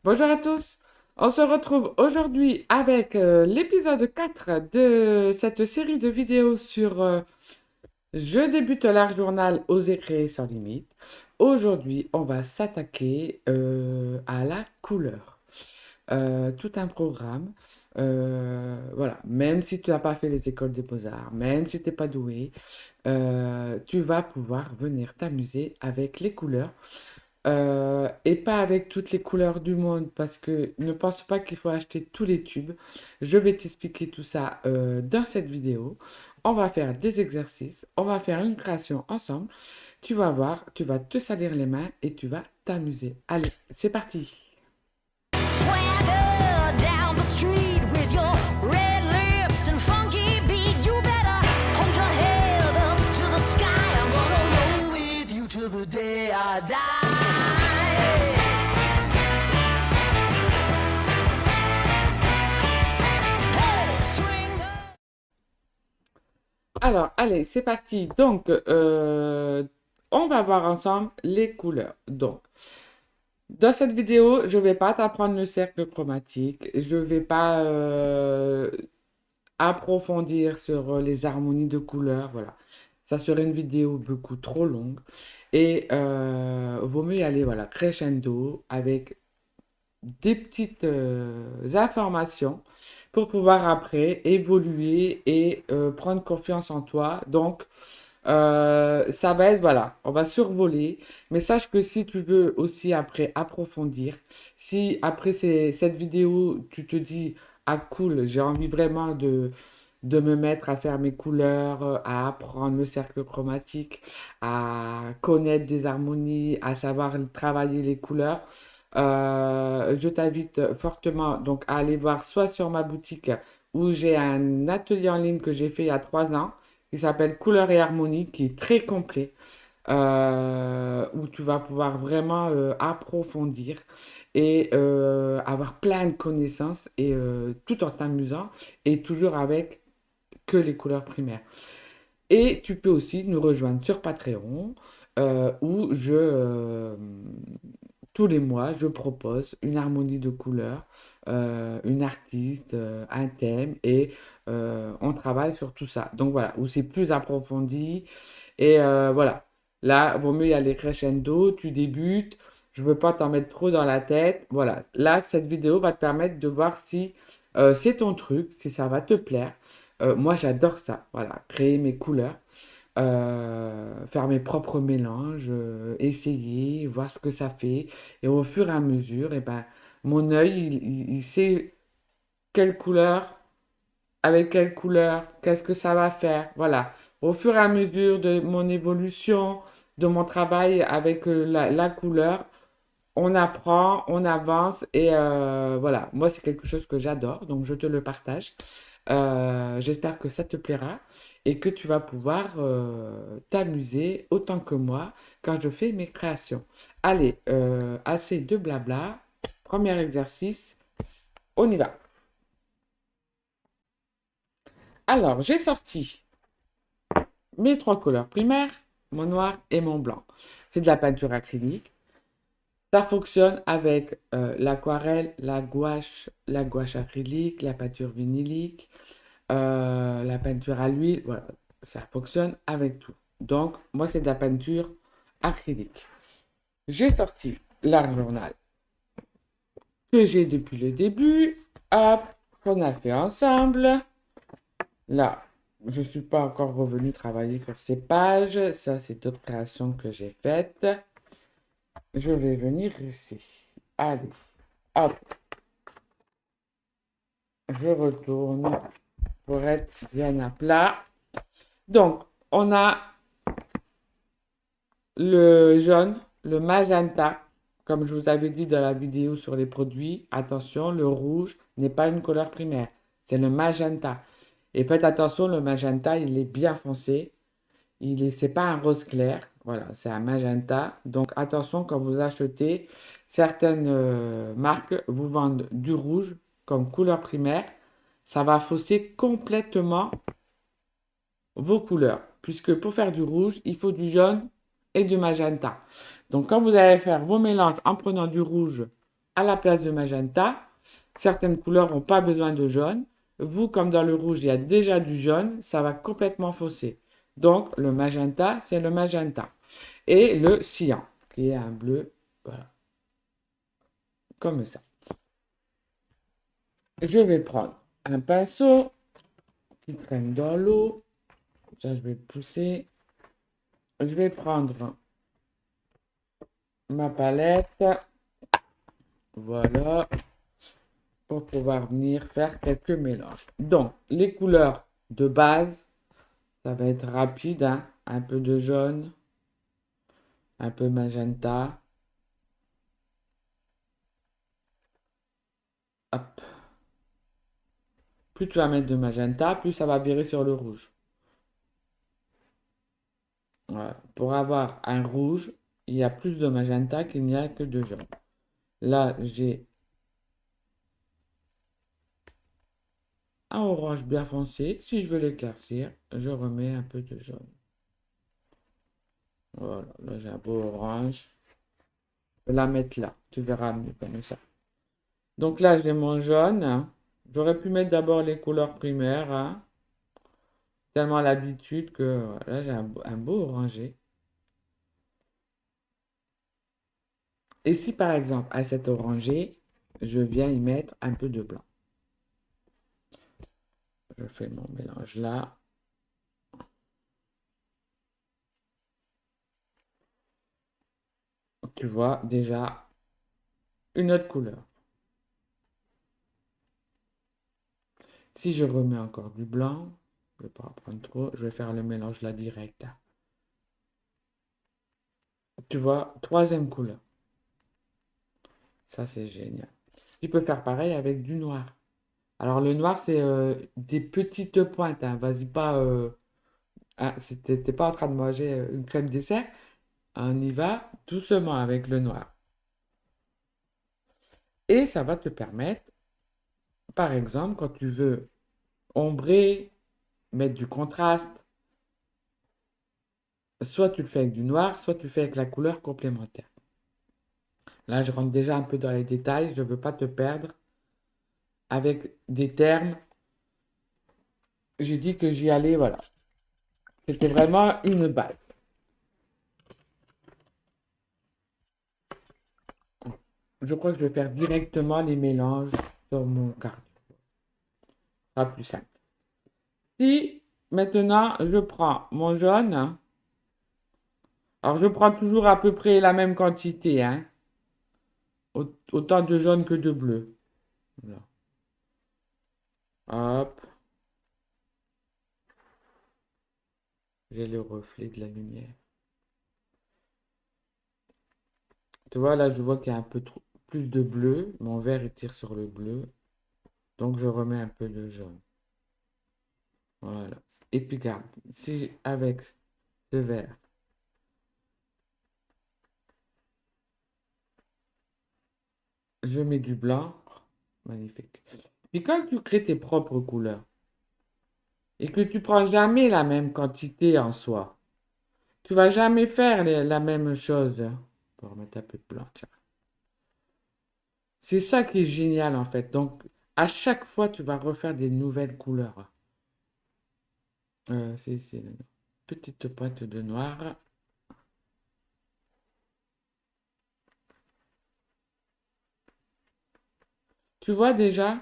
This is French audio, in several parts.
Bonjour à tous. On se retrouve aujourd'hui avec l'épisode 4 de cette série de vidéos sur Je débute l'art journal, oser créer sans limite. Aujourd'hui, on va s'attaquer à la couleur. Tout un programme. Voilà, même si tu n'as pas fait les écoles des beaux-arts, même si tu n'es pas doué, tu vas pouvoir venir t'amuser avec les couleurs. Et pas avec toutes les couleurs du monde, parce que ne pense pas qu'il faut acheter tous les tubes. Je vais t'expliquer tout ça dans cette vidéo. On va faire des exercices, on va faire une création ensemble. Tu vas voir, tu vas te salir les mains et tu vas t'amuser. Allez, c'est parti. Swagger down the street with your red lips and funky beat. You better hold your head up to the sky. I'm gonna roll with you till the day I die. Hey, swing. Alors, allez, c'est parti. Donc, on va voir ensemble les couleurs. Donc, dans cette vidéo, je ne vais pas t'apprendre le cercle chromatique. Je ne vais pas approfondir sur les harmonies de couleurs. Voilà. Ça serait une vidéo beaucoup trop longue. Et vaut mieux y aller voilà, crescendo avec des petites informations pour pouvoir après évoluer et prendre confiance en toi. Donc, ça va être, voilà, on va survoler, mais sache que si tu veux aussi après approfondir, si après cette vidéo, tu te dis, ah cool, j'ai envie vraiment de me mettre à faire mes couleurs, à apprendre le cercle chromatique, à connaître des harmonies, à savoir travailler les couleurs, je t'invite fortement donc à aller voir soit sur ma boutique où j'ai un atelier en ligne que j'ai fait il y a 3 ans qui s'appelle Couleurs et Harmonie, qui est très complet, où tu vas pouvoir vraiment approfondir et avoir plein de connaissances et tout en t'amusant et toujours avec que les couleurs primaires. Et tu peux aussi nous rejoindre sur Patreon, où tous les mois, je propose une harmonie de couleurs, une artiste, un thème, et on travaille sur tout ça. Donc voilà, où c'est plus approfondi. Et voilà, là, vaut mieux y aller crescendo, tu débutes, je veux pas t'en mettre trop dans la tête. Voilà, là, cette vidéo va te permettre de voir si c'est ton truc, si ça va te plaire. Moi, j'adore ça, voilà, créer mes couleurs, faire mes propres mélanges, essayer, voir ce que ça fait. Et au fur et à mesure, et ben, mon œil, il sait quelle couleur, avec quelle couleur, qu'est-ce que ça va faire. Voilà. Au fur et à mesure de mon évolution, de mon travail avec la couleur, on apprend, on avance et voilà. Moi, c'est quelque chose que j'adore, donc je te le partage. J'espère que ça te plaira et que tu vas pouvoir t'amuser autant que moi quand je fais mes créations. Allez, assez de blabla. Premier exercice, on y va. Alors, j'ai sorti mes trois couleurs primaires, mon noir et mon blanc. C'est de la peinture acrylique. Ça fonctionne avec l'aquarelle, la gouache acrylique, la peinture vinylique, la peinture à l'huile. Voilà, ça fonctionne avec tout. Donc, moi, c'est de la peinture acrylique. J'ai sorti l'art journal que j'ai depuis le début. Hop, qu'on a fait ensemble. Là, je ne suis pas encore revenu travailler sur ces pages. Ça, c'est d'autres créations que j'ai faites. Je vais venir ici. Allez, hop, je retourne pour être bien à plat. Donc, on a le jaune, le magenta, comme je vous avais dit dans la vidéo sur les produits. Attention, le rouge n'est pas une couleur primaire, c'est le magenta. Et faites attention, le magenta, il est bien foncé. C'est pas un rose clair, voilà, c'est un magenta. Donc attention quand vous achetez, certaines marques vous vendent du rouge comme couleur primaire. Ça va fausser complètement vos couleurs, puisque pour faire du rouge, il faut du jaune et du magenta. Donc quand vous allez faire vos mélanges en prenant du rouge à la place de magenta. Certaines couleurs n'ont pas besoin de jaune. Vous, comme dans le rouge, il y a déjà du jaune, ça va complètement fausser. Donc, le magenta, c'est le magenta. Et le cyan, qui est un bleu, voilà, comme ça. Je vais prendre un pinceau qui traîne dans l'eau. Ça, je vais le pousser. Je vais prendre ma palette. Voilà. Pour pouvoir venir faire quelques mélanges. Donc, les couleurs de base, ça va être rapide, hein. Un peu de jaune, un peu magenta. Hop. Plus tu vas mettre de magenta, plus ça va virer sur le rouge. Voilà. Pour avoir un rouge, il y a plus de magenta qu'il n'y a que de jaune. Là, j'ai un orange bien foncé. Si je veux l'éclaircir, je remets un peu de jaune. Voilà, là j'ai un beau orange. Je vais la mettre là, tu verras mieux comme ça. Donc là, j'ai mon jaune. J'aurais pu mettre d'abord les couleurs primaires, hein. Tellement à l'habitude que là, j'ai un beau orangé. Et si par exemple, à cet orangé, je viens y mettre un peu de blanc. Je fais mon mélange là. Tu vois déjà une autre couleur. Si je remets encore du blanc, je ne vais pas en prendre trop, je vais faire le mélange là direct. Tu vois, troisième couleur. Ça, c'est génial. Tu peux faire pareil avec du noir. Alors, le noir, c'est des petites pointes, hein. Vas-y pas. Ah, t'es pas en train de manger une crème dessert. On y va doucement avec le noir. Et ça va te permettre, par exemple, quand tu veux ombrer, mettre du contraste, soit tu le fais avec du noir, soit tu le fais avec la couleur complémentaire. Là, je rentre déjà un peu dans les détails, je ne veux pas te perdre avec des termes. J'ai dit que j'y allais, voilà. C'était vraiment une base. Je crois que je vais faire directement les mélanges sur mon carton. Ça sera plus simple. Si maintenant je prends mon jaune, alors je prends toujours à peu près la même quantité, hein. Autant de jaune que de bleu. Voilà. Hop, j'ai le reflet de la lumière. Tu vois, là, je vois qu'il y a un peu trop, plus de bleu. Mon verre, il tire sur le bleu. Donc, je remets un peu de jaune. Voilà. Et puis, garde, si avec ce vert, je mets du blanc, magnifique. Puis, quand tu crées tes propres couleurs et que tu prends jamais la même quantité en soi, tu vas jamais faire la même chose. Pour remettre un peu de blanc, tiens. C'est ça qui est génial en fait. Donc, à chaque fois, tu vas refaire des nouvelles couleurs. C'est une petite pointe de noir. Tu vois déjà,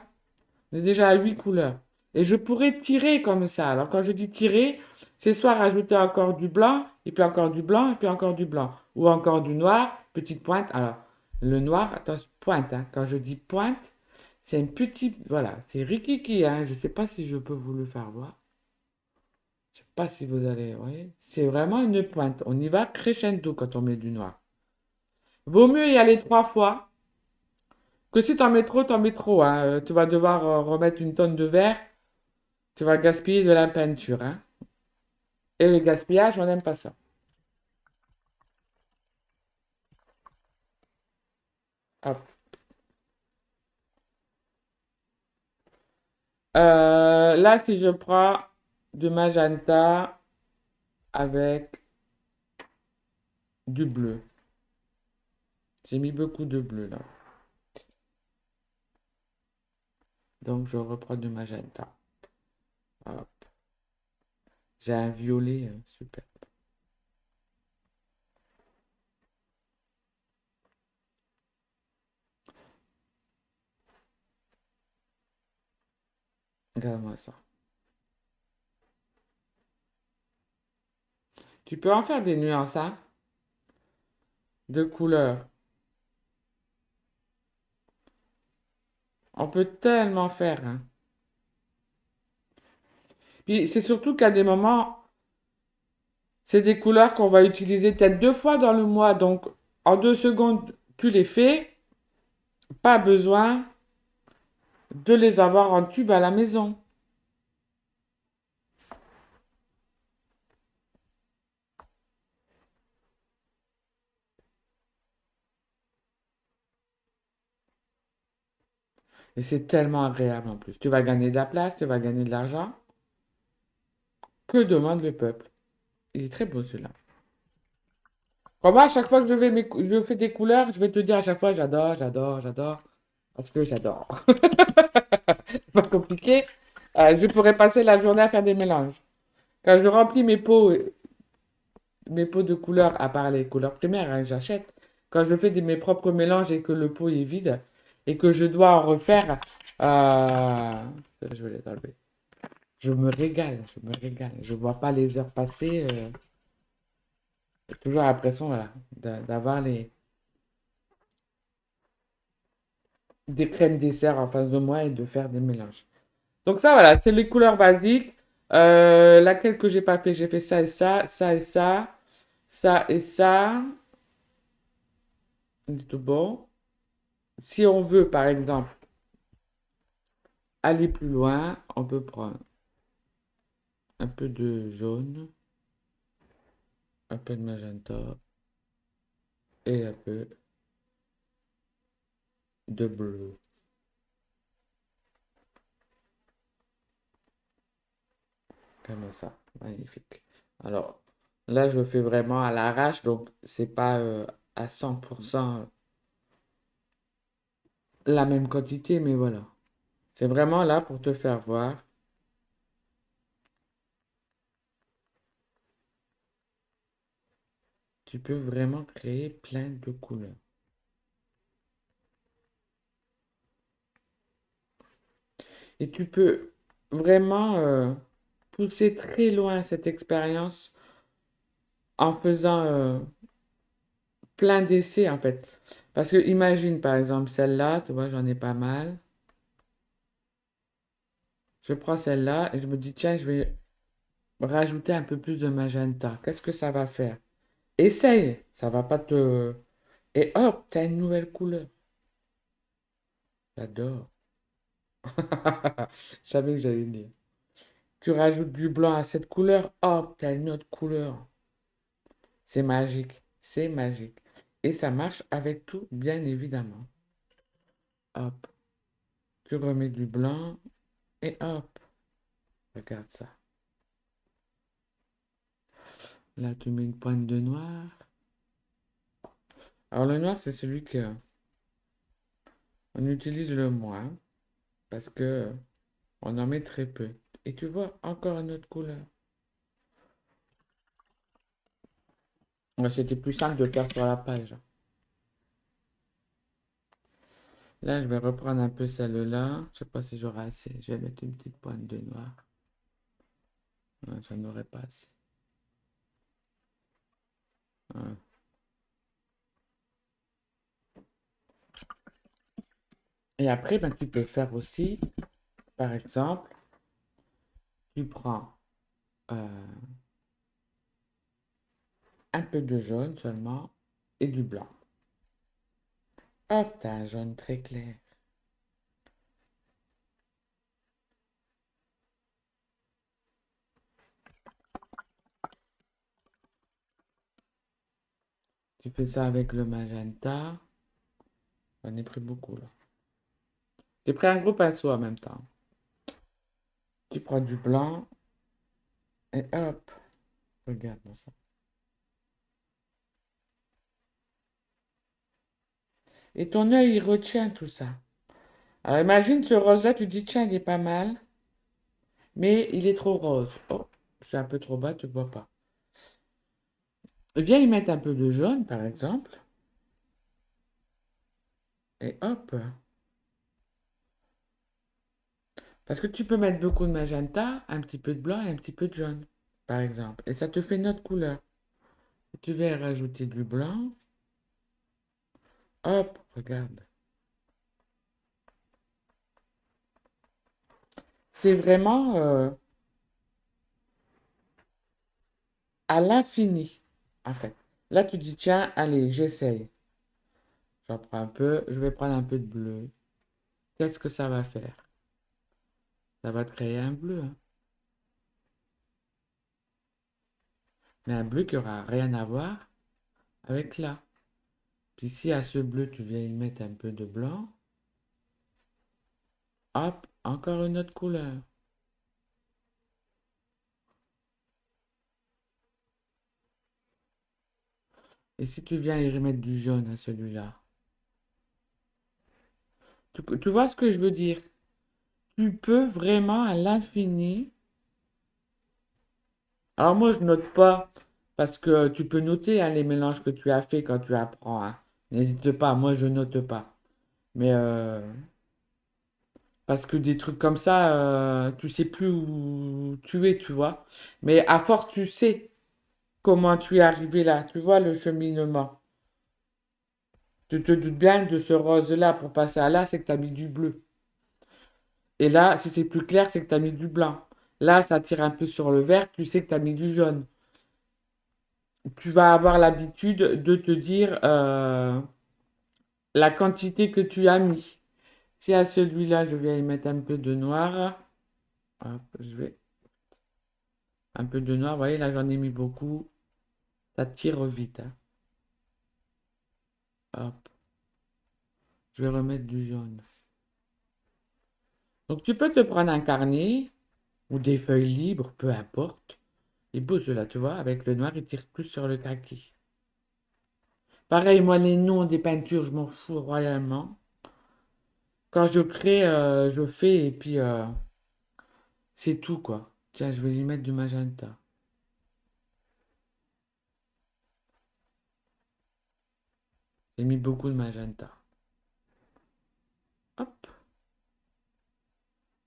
on est déjà à 8 couleurs. Et je pourrais tirer comme ça. Alors quand je dis tirer, c'est soit rajouter encore du blanc, et puis encore du blanc, et puis encore du blanc. Ou encore du noir, petite pointe. Alors, le noir, attention, pointe, hein. Quand je dis pointe, c'est une petite... Voilà, c'est rikiki, hein. Je ne sais pas si je peux vous le faire voir. Je ne sais pas si vous allez... Oui, c'est vraiment une pointe. On y va crescendo quand on met du noir. Vaut mieux y aller 3 fois. Que si t'en mets trop, hein. Tu vas devoir remettre une tonne de verre. Tu vas gaspiller de la peinture, hein. Et le gaspillage, on n'aime pas ça. Hop. Là, si je prends du magenta avec du bleu. J'ai mis beaucoup de bleu là. Donc, je reprends du magenta. Hop. J'ai un violet, super. Regarde-moi ça. Tu peux en faire des nuances, hein, de couleurs. On peut tellement faire, hein. Puis c'est surtout qu'à des moments, c'est des couleurs qu'on va utiliser peut-être 2 fois dans le mois. Donc, en 2 secondes, tu les fais. Pas besoin de les avoir en tube à la maison. Et c'est tellement agréable en plus. Tu vas gagner de la place, tu vas gagner de l'argent. Que demande le peuple? Il est très beau celui-là. Pour moi, à chaque fois que je fais des couleurs, je vais te dire à chaque fois j'adore, j'adore, j'adore. Parce que j'adore. Pas compliqué. Je pourrais passer la journée à faire des mélanges. Quand je remplis mes pots de couleurs, à part les couleurs primaires, hein, que j'achète, quand je fais mes propres mélanges et que le pot est vide et que je dois en refaire, je vais les enlever. Je me régale, je me régale. Je vois pas les heures passer. J'ai toujours l'impression, voilà, d'avoir des crèmes dessert en face de moi et de faire des mélanges. Donc ça, voilà, c'est les couleurs basiques. Laquelle que j'ai pas fait, j'ai fait ça et ça, ça et ça, ça et ça. Du tout bon. Si on veut, par exemple, aller plus loin, on peut prendre un peu de jaune, un peu de magenta et un peu de bleu. Comme ça, magnifique. Alors, là, je fais vraiment à l'arrache, donc c'est pas à 100% la même quantité, mais voilà. C'est vraiment là pour te faire voir. Tu peux vraiment créer plein de couleurs. Et tu peux vraiment pousser très loin cette expérience en faisant plein d'essais en fait. Parce que imagine par exemple celle-là, tu vois, j'en ai pas mal. Je prends celle-là et je me dis, tiens, je vais rajouter un peu plus de magenta. Qu'est-ce que ça va faire? Essaye, ça va pas te... Et hop, t'as une nouvelle couleur. J'adore. Je savais que j'allais le dire. Tu rajoutes du blanc à cette couleur, hop, t'as une autre couleur. C'est magique, c'est magique. Et ça marche avec tout, bien évidemment. Hop, tu remets du blanc et hop, regarde ça. Là, tu mets une pointe de noir. Alors, le noir, c'est celui que on utilise le moins parce que on en met très peu. Et tu vois, encore une autre couleur. Ouais, c'était plus simple de le faire sur la page. Là, je vais reprendre un peu celle-là. Je sais pas si j'aurai assez. Je vais mettre une petite pointe de noir. Ouais, j'en aurai pas assez. Ouais. Et après, ben, tu peux faire aussi, par exemple, tu prends euh, un peu de jaune seulement et du blanc. Hop, t'as un jaune très clair. Tu fais ça avec le magenta. J'en ai pris beaucoup là. J'ai pris un gros pinceau en même temps. Tu prends du blanc et hop, regarde ça. Et ton œil, il retient tout ça. Alors imagine ce rose-là, tu dis, tiens, il est pas mal, mais il est trop rose. Oh, c'est un peu trop bas, tu vois pas. Viens y mettre un peu de jaune, par exemple, et hop. Parce que tu peux mettre beaucoup de magenta, un petit peu de blanc et un petit peu de jaune, par exemple. Et ça te fait notre couleur. Si tu veux rajouter du blanc, hop, regarde. C'est vraiment à l'infini, en fait. Là, tu dis, tiens, allez, j'essaye. J'en prends un peu, je vais prendre un peu de bleu. Qu'est-ce que ça va faire? Ça va te créer un bleu, hein. Mais un bleu qui aura rien à voir avec là. Puis si à ce bleu, tu viens y mettre un peu de blanc, hop, encore une autre couleur. Et si tu viens y remettre du jaune à celui-là, tu vois ce que je veux dire? Tu peux vraiment à l'infini. Alors moi, je note pas, parce que tu peux noter hein, les mélanges que tu as fait quand tu apprends, hein. N'hésite pas, moi je note pas. Mais parce que des trucs comme ça, tu sais plus où tu es, tu vois. Mais à force, tu sais comment tu es arrivé là. Tu vois le cheminement. Tu te doutes bien de ce rose-là pour passer à là, c'est que tu as mis du bleu. Et là, si c'est plus clair, c'est que tu as mis du blanc. Là, ça tire un peu sur le vert, tu sais que tu as mis du jaune. Tu vas avoir l'habitude de te dire la quantité que tu as mis. Si à celui-là, je vais y mettre un peu de noir. Hop, je vais un peu de noir. Vous voyez, là, j'en ai mis beaucoup. Ça tire vite, hein. Hop, je vais remettre du jaune. Donc, tu peux te prendre un carnet ou des feuilles libres, peu importe. Et beau ceux-là, tu vois, avec le noir, il tire plus sur le kaki. Pareil, moi, les noms des peintures, je m'en fous royalement. Quand je crée, je fais et puis c'est tout, quoi. Tiens, je vais lui mettre du magenta. J'ai mis beaucoup de magenta. Hop.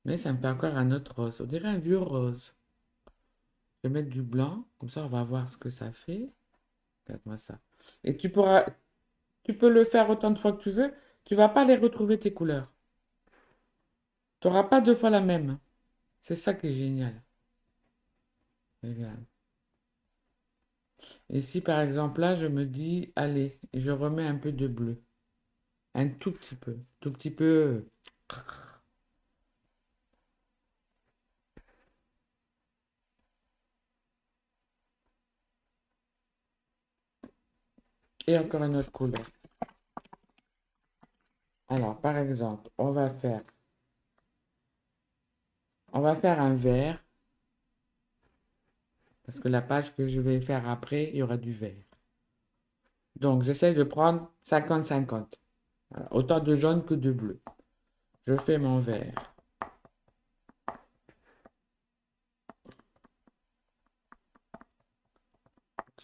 Mais ça me fait encore un autre rose. On dirait un vieux rose. Je vais mettre du blanc. Comme ça, on va voir ce que ça fait. Regarde-moi ça. Et tu peux le faire autant de fois que tu veux. Tu vas pas les retrouver tes couleurs. Tu n'auras pas deux fois la même. C'est ça qui est génial. Regarde. Et si par exemple là, je me dis, allez, je remets un peu de bleu. Un tout petit peu. Tout petit peu. Et encore une autre couleur. Alors, par exemple, on va faire un vert, parce que la page que je vais faire après, il y aura du vert. Donc, j'essaie de prendre 50-50. Voilà, autant de jaune que de bleu. Je fais mon vert.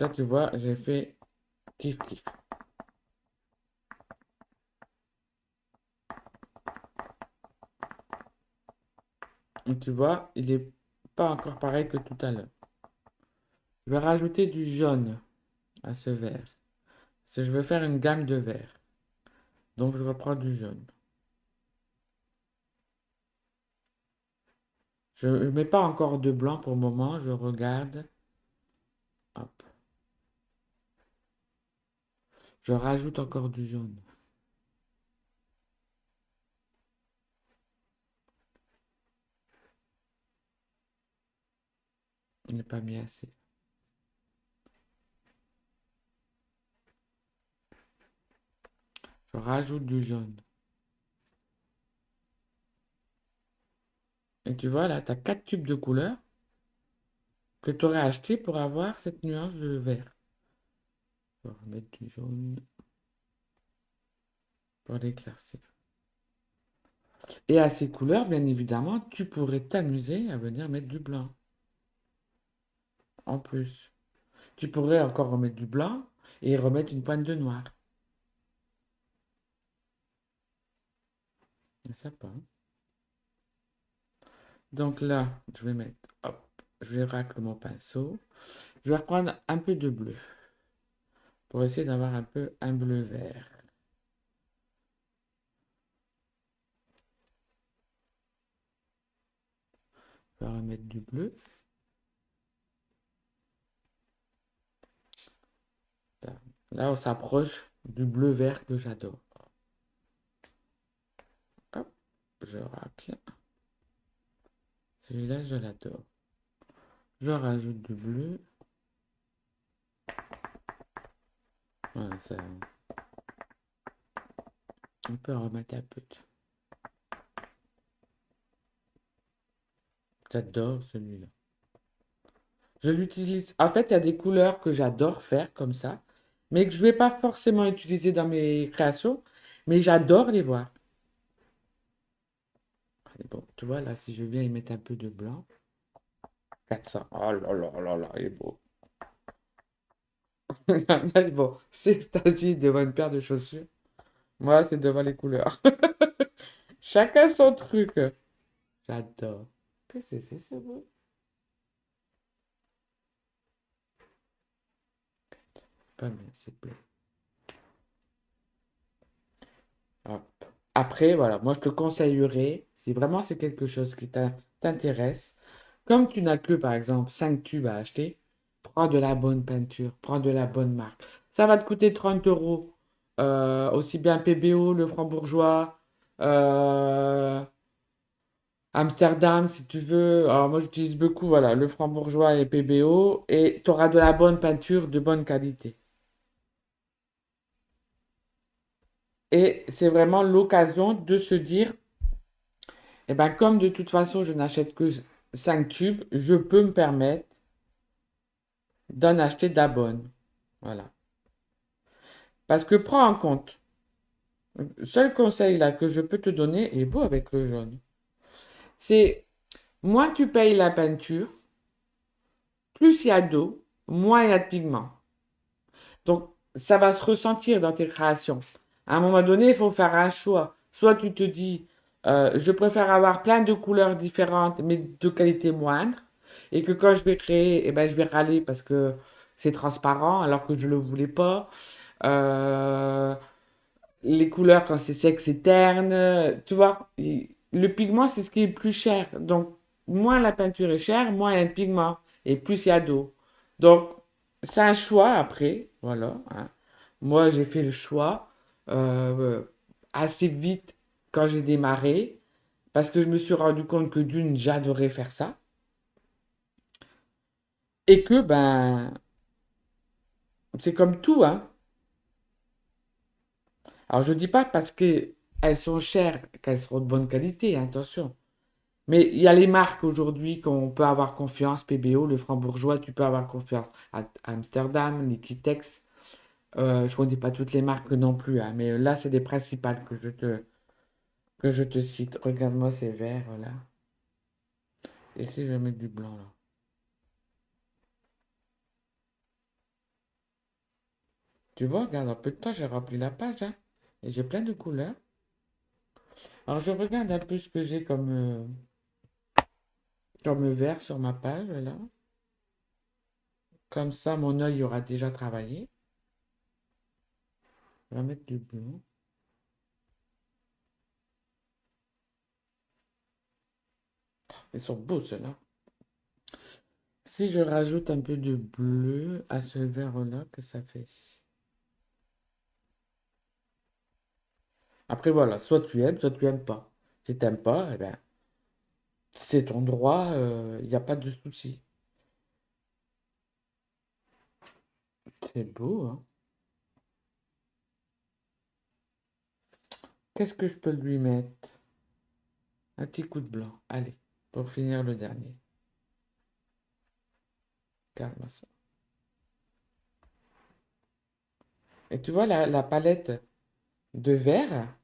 Là, tu vois, j'ai fait kiff kiff. Et tu vois, il n'est pas encore pareil que tout à l'heure. Je vais rajouter du jaune à ce vert. Parce que je veux faire une gamme de verts. Donc, je reprends du jaune. Je ne mets pas encore de blanc pour le moment. Je regarde. Hop. Je rajoute encore du jaune. Il n'est pas mis assez. Je rajoute du jaune. Et tu vois, là, tu as 4 tubes de couleurs que tu aurais acheté pour avoir cette nuance de vert. Je vais remettre du jaune pour l'éclaircir. Et à ces couleurs, bien évidemment, tu pourrais t'amuser à venir mettre du blanc en plus. Tu pourrais encore remettre du blanc et remettre une pointe de noir. C'est sympa, hein. Donc là, je vais mettre, hop, je vais racler mon pinceau. Je vais reprendre un peu de bleu pour essayer d'avoir un peu un bleu vert. Je vais remettre du bleu. Là, Là, on s'approche du bleu vert que j'adore. Hop, je racle. Celui-là, je l'adore. Je rajoute du bleu. Voilà, ça, on peut remettre un peu. J'adore celui-là. Je l'utilise. En fait, il y a des couleurs que j'adore faire comme ça, mais que je ne vais pas forcément utiliser dans mes créations, mais j'adore les voir. Allez, bon, tu vois, là, si je viens y mettre un peu de blanc, 400. Oh là là là là, il est beau. Mais bon, c'est-à-dire devant une paire de chaussures. Moi, c'est devant les couleurs. Chacun son truc. J'adore. Qu'est-ce que c'est beau? Pas bien, c'est bleu. Hop. Après, voilà, moi je te conseillerais, si vraiment c'est quelque chose qui t'intéresse, comme tu n'as que par exemple 5 tubes à acheter, prends de la bonne peinture, prends de la bonne marque. Ça va te coûter 30 euros. Aussi bien PBO, le Franc-Bourgeois, euh, Amsterdam si tu veux. Alors moi j'utilise beaucoup, voilà, le Franc-Bourgeois et PBO, et tu auras de la bonne peinture de bonne qualité. Et c'est vraiment l'occasion de se dire, eh ben, comme de toute façon, je n'achète que 5 tubes, je peux me permettre d'en acheter de la bonne. Voilà. Parce que prends en compte, le seul conseil là que je peux te donner est beau avec le jaune. C'est moins tu payes la peinture, plus il y a d'eau, moins il y a de pigments. Donc, ça va se ressentir dans tes créations. À un moment donné, il faut faire un choix. Soit tu te dis, je préfère avoir plein de couleurs différentes, mais de qualité moindre, et que quand je vais créer, eh ben, je vais râler parce que c'est transparent alors que je ne le voulais pas. Euh, les couleurs, quand c'est sec, c'est terne. Tu vois, le pigment, c'est ce qui est le plus cher. Donc, moins la peinture est chère, moins il y a de pigment, et plus il y a d'eau. Donc, c'est un choix après, voilà, hein. Moi, j'ai fait le choix euh, assez vite quand j'ai démarré, parce que je me suis rendu compte que d'une, j'adorais faire ça, et que, ben, c'est comme tout, hein. Alors, je dis pas parce que elles sont chères qu'elles seront de bonne qualité, hein, attention. Mais il y a les marques aujourd'hui qu'on peut avoir confiance, PBO, le Franc-Bourgeois, tu peux avoir confiance. À Amsterdam, Liquitex, je ne connais pas toutes les marques non plus, hein, mais là, c'est les principales que je te cite. Regarde-moi ces verres là. Et si je mets du blanc là? Tu vois, regarde, en peu de temps, j'ai rempli la page, hein, et j'ai plein de couleurs. Alors, je regarde un peu ce que j'ai comme vert sur ma page là. Comme ça, mon œil aura déjà travaillé. On va mettre du blanc. Ils sont beaux ceux-là. Si je rajoute un peu de bleu à ce vert-là, que ça fait? Après, voilà, soit tu aimes pas. Si t'aimes pas, eh ben, c'est ton droit, il n'y a pas de souci. C'est beau, hein? Qu'est-ce que je peux lui mettre? Un petit coup de blanc. Allez, pour finir le dernier. Regarde-moi ça. Et tu vois la palette de vert,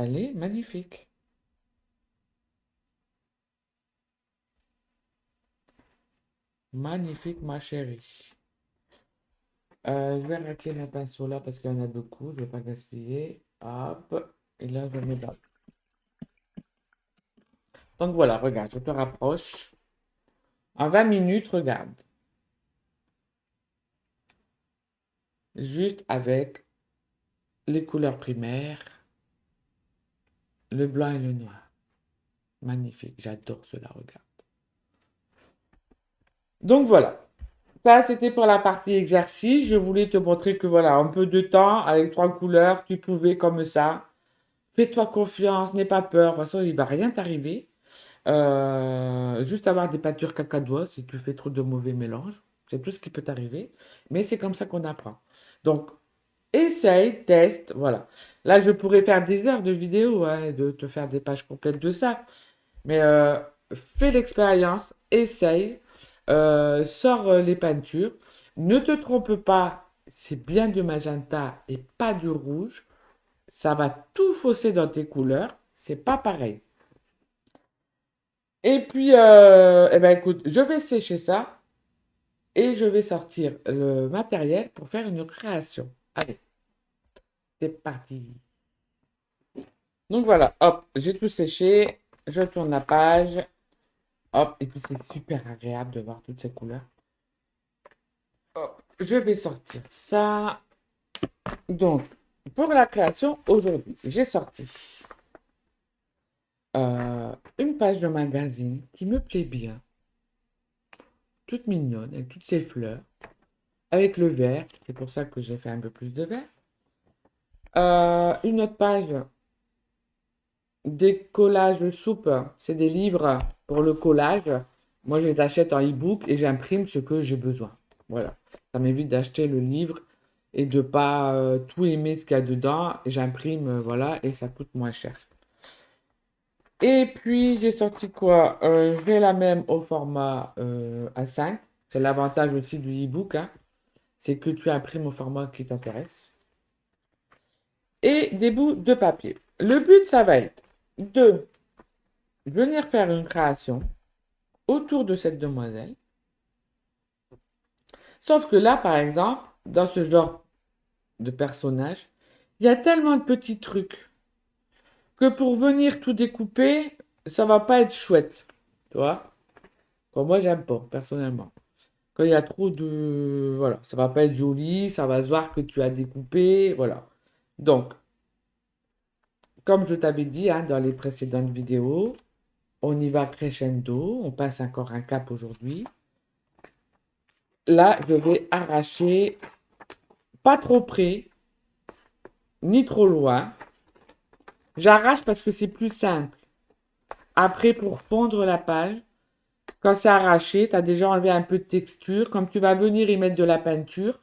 Elle est magnifique. Magnifique, ma chérie. Je vais arrêter mon pinceau là parce qu'il y en a beaucoup. Je ne vais pas gaspiller. Hop. Et là, je mets là. Donc voilà, regarde, je te rapproche. En 20 minutes, regarde. Juste avec les couleurs primaires, le blanc et le noir. Magnifique, j'adore cela, regarde. Donc voilà. Ça, c'était pour la partie exercice. Je voulais te montrer que voilà, un peu de temps avec 3 couleurs, tu pouvais comme ça. Fais-toi confiance, n'aie pas peur. De toute façon, il va rien t'arriver. Juste avoir des peintures cacadois si tu fais trop de mauvais mélanges. C'est tout ce qui peut t'arriver. Mais c'est comme ça qu'on apprend. Donc, essaye, teste, voilà. Là, je pourrais faire des heures de vidéos, hein, de te faire des pages complètes de ça. Mais fais l'expérience, essaye, sors les peintures. Ne te trompe pas, c'est bien du magenta et pas du rouge. Ça va tout fausser dans tes couleurs. C'est pas pareil. Et puis, eh ben, écoute, je vais sécher ça et je vais sortir le matériel pour faire une création. Allez, c'est parti. Donc voilà, hop, j'ai tout séché. Je tourne la page. Hop, et puis c'est super agréable de voir toutes ces couleurs. Hop, je vais sortir ça. Donc, pour la création, aujourd'hui, j'ai sorti une page de magazine qui me plaît bien, toute mignonne, avec toutes ces fleurs, avec le vert, c'est pour ça que j'ai fait un peu plus de vert. Une autre page des collages soupe, c'est des livres pour le collage. Moi, je les achète en e-book et j'imprime ce que j'ai besoin. Voilà. Ça m'évite d'acheter le livre et de pas tout aimer ce qu'il y a dedans. J'imprime, voilà, et ça coûte moins cher. Et puis, j'ai sorti quoi? J'ai la même au format A5. C'est l'avantage aussi du e-book, hein. C'est que tu imprimes au format qui t'intéresse. Et des bouts de papier. Le but, ça va être de venir faire une création autour de cette demoiselle. Sauf que là, par exemple, dans ce genre de personnage, il y a tellement de petits trucs que pour venir tout découper, ça va pas être chouette. Tu vois? Bon, moi, j'aime pas, personnellement. Quand il y a trop de... Voilà, ça va pas être joli, ça va se voir que tu as découpé, voilà. Donc, comme je t'avais dit hein, dans les précédentes vidéos, on y va crescendo, on passe encore un cap aujourd'hui. Là, je vais arracher pas trop près, ni trop loin. J'arrache parce que c'est plus simple. Après, pour fondre la page, quand c'est arraché, tu as déjà enlevé un peu de texture. Comme tu vas venir y mettre de la peinture,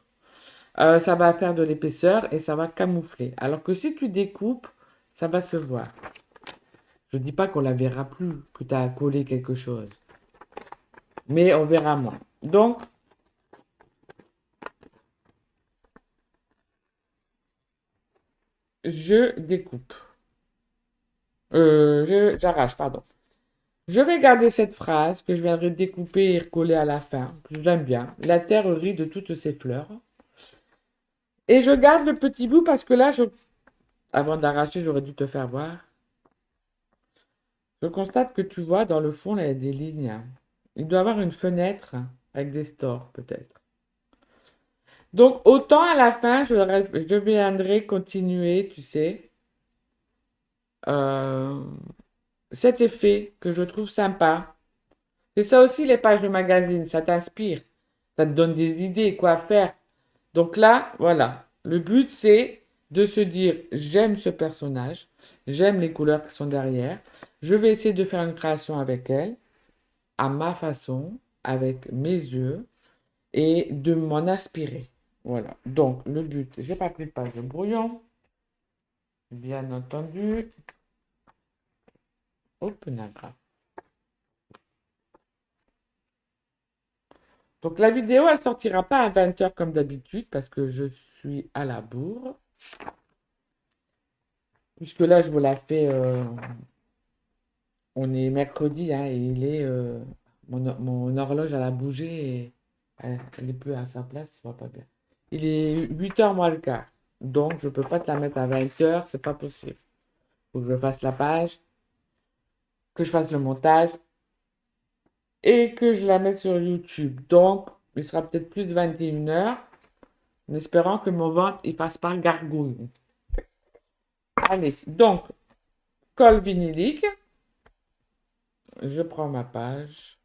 ça va faire de l'épaisseur et ça va camoufler. Alors que si tu découpes, ça va se voir. Je dis pas qu'on la verra plus, que tu as collé quelque chose. Mais on verra moins. Donc, je découpe. J'arrache, pardon. Je vais garder cette phrase que je viendrai découper et recoller à la fin. Je l'aime bien. La terre rit de toutes ses fleurs. Et je garde le petit bout parce que là, avant d'arracher, j'aurais dû te faire voir. Je constate que tu vois, dans le fond, là, il y a des lignes. Il doit y avoir une fenêtre avec des stores, peut-être. Donc, autant à la fin, je viendrai continuer, tu sais, euh, cet effet que je trouve sympa. C'est ça aussi les pages de magazine, ça t'inspire, ça te donne des idées, quoi faire. Donc là, voilà, le but c'est de se dire j'aime ce personnage, j'aime les couleurs qui sont derrière, je vais essayer de faire une création avec elle, à ma façon, avec mes yeux, et de m'en inspirer. Voilà, donc le but, j'ai pas pris de page de brouillon, bien entendu. Hop, nagra. Donc la vidéo, elle sortira pas à 20 h comme d'habitude parce que je suis à la bourre. Puisque là, je vous la fais. On est mercredi, hein, et il est. Mon horloge, elle a bougé et elle est plus à sa place, ça va pas bien. Il est 8h moins le quart. Donc, je peux pas te la mettre à 20h, c'est pas possible. Faut que je fasse la page, que je fasse le montage et que je la mette sur YouTube. Donc, il sera peut-être plus de 21h, en espérant que mon ventre, il passe par gargouille. Allez, donc, colle vinylique. Je prends ma page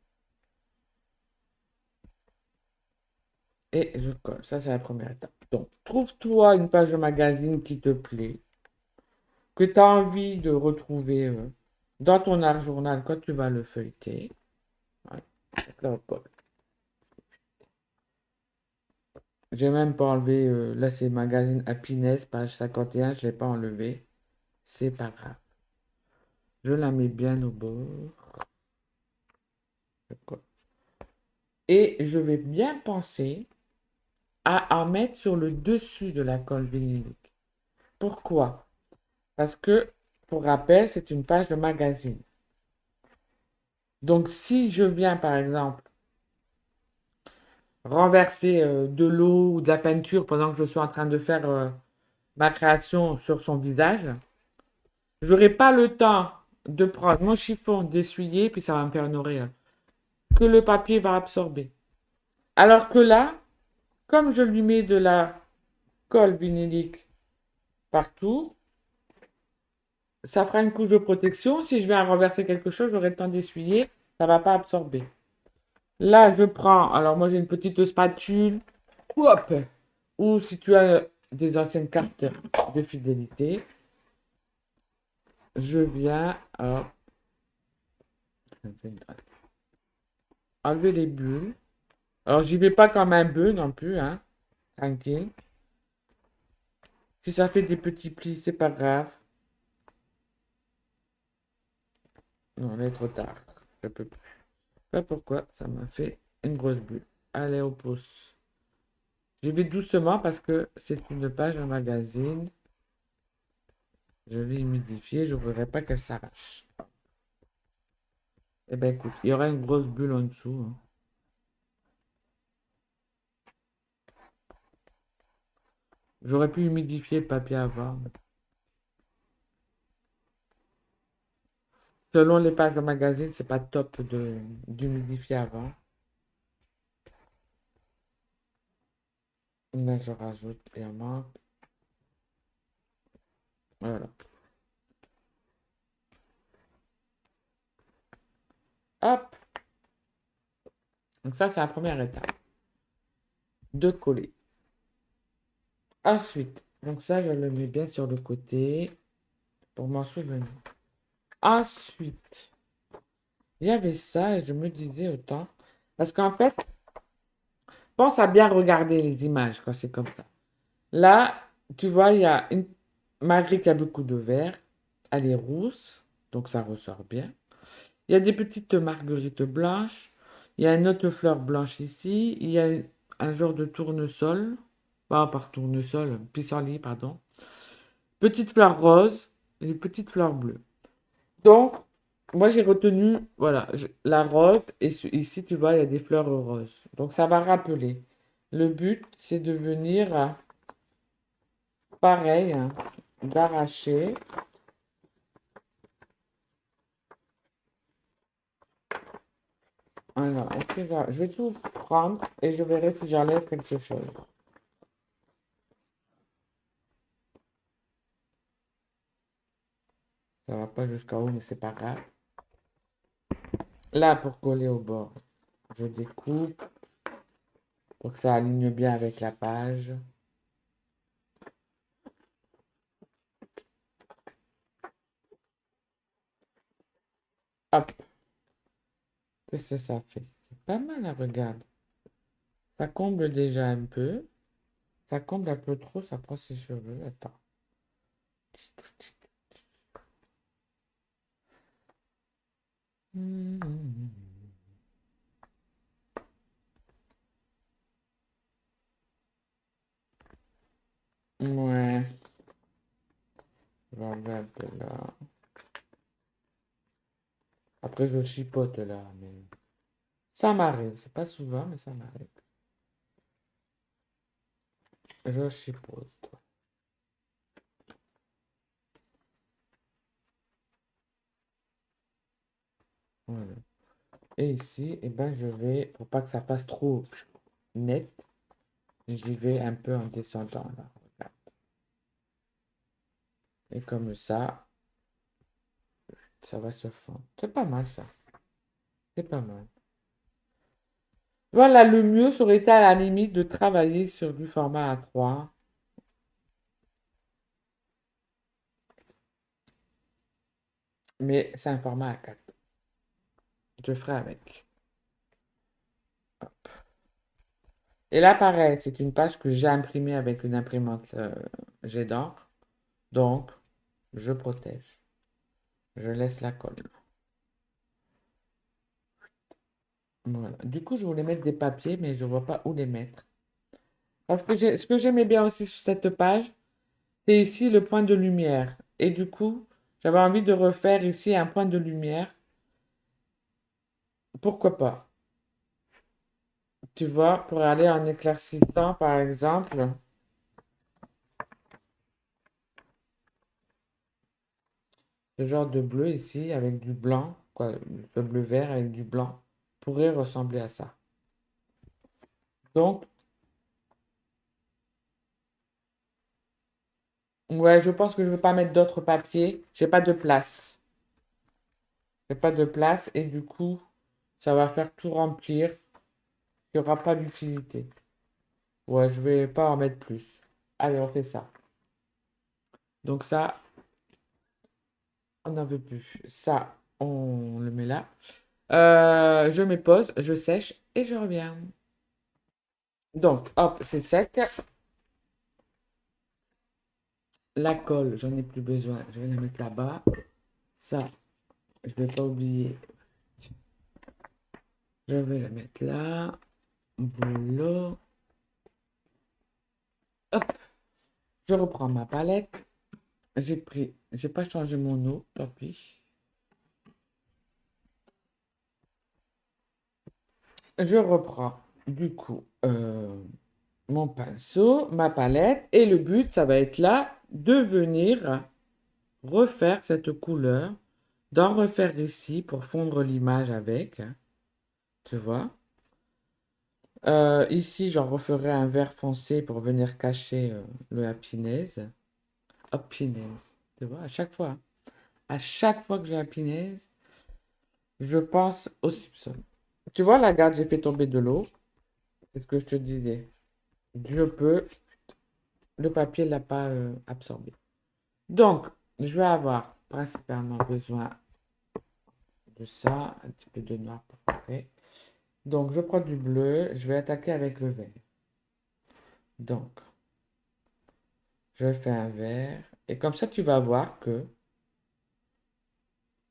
et je colle. Ça, c'est la première étape. Donc, trouve-toi une page de magazine qui te plaît, que tu as envie de retrouver dans ton art journal quand tu vas le feuilleter. Ouais. Donc là, on colle. J'ai même pas enlevé. Là, c'est magazine Happiness, page 51. Je ne l'ai pas enlevé. C'est pas grave. Je la mets bien au bord. Je colle. Et je vais bien penser à en mettre sur le dessus de la colle vinylique. Pourquoi? Parce que, pour rappel, c'est une page de magazine. Donc, si je viens, par exemple, renverser de l'eau ou de la peinture pendant que je suis en train de faire ma création sur son visage, j'aurai pas le temps de prendre mon chiffon, d'essuyer, puis ça va me faire une auréole, que le papier va absorber. Alors que là, comme je lui mets de la colle vinylique partout, ça fera une couche de protection. Si je viens à renverser quelque chose, j'aurai le temps d'essuyer, ça va pas absorber. Là, je prends, alors moi j'ai une petite spatule, hop, ou si tu as des anciennes cartes de fidélité, je viens enlever les bulles. Alors j'y vais pas comme un bœuf non plus, hein, tranquille. Si ça fait des petits plis, c'est pas grave. Non, là, il est trop tard. Je peux plus. Je sais pas pourquoi ça m'a fait une grosse bulle. Allez, au pouce. J'y vais doucement parce que c'est une page d'un magazine. Je vais humidifier, je ne voudrais pas qu'elle s'arrache. Eh ben écoute, il y aura une grosse bulle en dessous, hein. J'aurais pu humidifier le papier avant. Selon les pages de magazine, c'est pas top d'humidifier avant. Là, je rajoute et un manque. Voilà. Hop. Donc ça, c'est la première étape. De coller. Ensuite, donc ça, je le mets bien sur le côté pour m'en souvenir. Ensuite, il y avait ça et je me disais autant. Parce qu'en fait, pense à bien regarder les images quand c'est comme ça. Là, tu vois, il y a une. Malgré qu'il y a beaucoup de vert, elle est rousse, donc ça ressort bien. Il y a des petites marguerites blanches. Il y a une autre fleur blanche ici. Il y a un genre de tournesol. Pas par tournesol, pissenlit, pardon. Petite fleur rose et une petite fleur bleue. Donc, moi j'ai retenu, voilà, la rose et ici tu vois, il y a des fleurs roses. Donc ça va rappeler. Le but, c'est de venir, pareil, hein, d'arracher. Alors, je vais tout prendre et je verrai si j'enlève quelque chose. Ça va pas jusqu'à haut, mais c'est pas grave. Là, pour coller au bord, je découpe pour que ça aligne bien avec la page. Hop, qu'est-ce que ça fait? C'est pas mal à regarder. Ça comble déjà un peu. Ça comble un peu trop, ça prend ses cheveux. Attends. Ouais, regarde là. Après, je chipote là, mais ça m'arrive. C'est pas souvent, mais ça m'arrive. Je chipote. Voilà. Et ici, eh ben, je vais, pour pas que ça passe trop net, j'y vais un peu en descendant là. Regarde. Et comme ça va se fondre. C'est pas mal ça. C'est pas mal. Voilà, le mieux serait été à la limite de travailler sur du format A3. Mais c'est un format A4. Je ferai avec. Et là, pareil, c'est une page que j'ai imprimée avec une imprimante jet d'encre. Donc, je protège. Je laisse la colle. Voilà. Du coup, je voulais mettre des papiers, mais je ne vois pas où les mettre. Parce que ce que j'aimais bien aussi sur cette page, c'est ici le point de lumière. Et du coup, j'avais envie de refaire ici un point de lumière. Pourquoi pas? Tu vois, pour aller en éclaircissant, par exemple, ce genre de bleu ici avec du blanc, quoi, le bleu vert avec du blanc, pourrait ressembler à ça. Donc, ouais, je pense que je ne vais pas mettre d'autres papiers. J'ai pas de place. J'ai pas de place et du coup, ça va faire tout remplir. Il n'y aura pas d'utilité. Ouais, je vais pas en mettre plus. Allez, on fait ça. Donc ça, on n'en veut plus. Ça, on le met là. Je me pose, je sèche et je reviens. Donc, hop, c'est sec. La colle, j'en ai plus besoin. Je vais la mettre là-bas. Ça, je vais pas oublier. Je vais la mettre là. Voilà. Hop, je reprends ma palette. J'ai pas changé mon eau, tant pis. Je reprends du coup mon pinceau, ma palette, et le but, ça va être là de venir refaire cette couleur, d'en refaire ici pour fondre l'image avec, hein, tu vois. Ici, j'en referai un vert foncé pour venir cacher le happiness. Happiness, tu vois, à chaque fois. Hein. À chaque fois que j'ai happiness, je pense au Simpson. Tu vois, la garde, j'ai fait tomber de l'eau. C'est ce que je te disais. Je peux. Le papier ne l'a pas absorbé. Donc, je vais avoir principalement besoin de ça. Un petit peu de noir pour après. Donc, je prends du bleu. Je vais attaquer avec le vert. Donc, je fais un vert. Et comme ça, tu vas voir que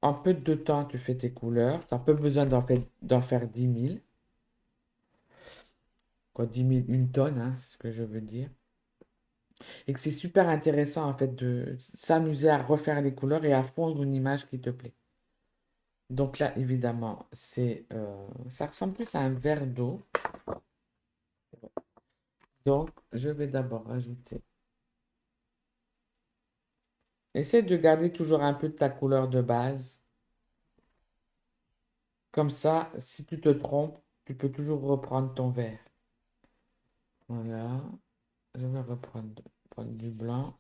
en peu de temps, tu fais tes couleurs. Tu n'as pas besoin d'en faire 10 000. Quoi, 10 000, une tonne, hein, c'est ce que je veux dire. Et que c'est super intéressant, en fait, de s'amuser à refaire les couleurs et à fondre une image qui te plaît. Donc là, évidemment, ça ressemble plus à un verre d'eau. Donc, je vais d'abord rajouter. Essaie de garder toujours un peu de ta couleur de base. Comme ça, si tu te trompes, tu peux toujours reprendre ton verre. Voilà. Je vais prendre du blanc.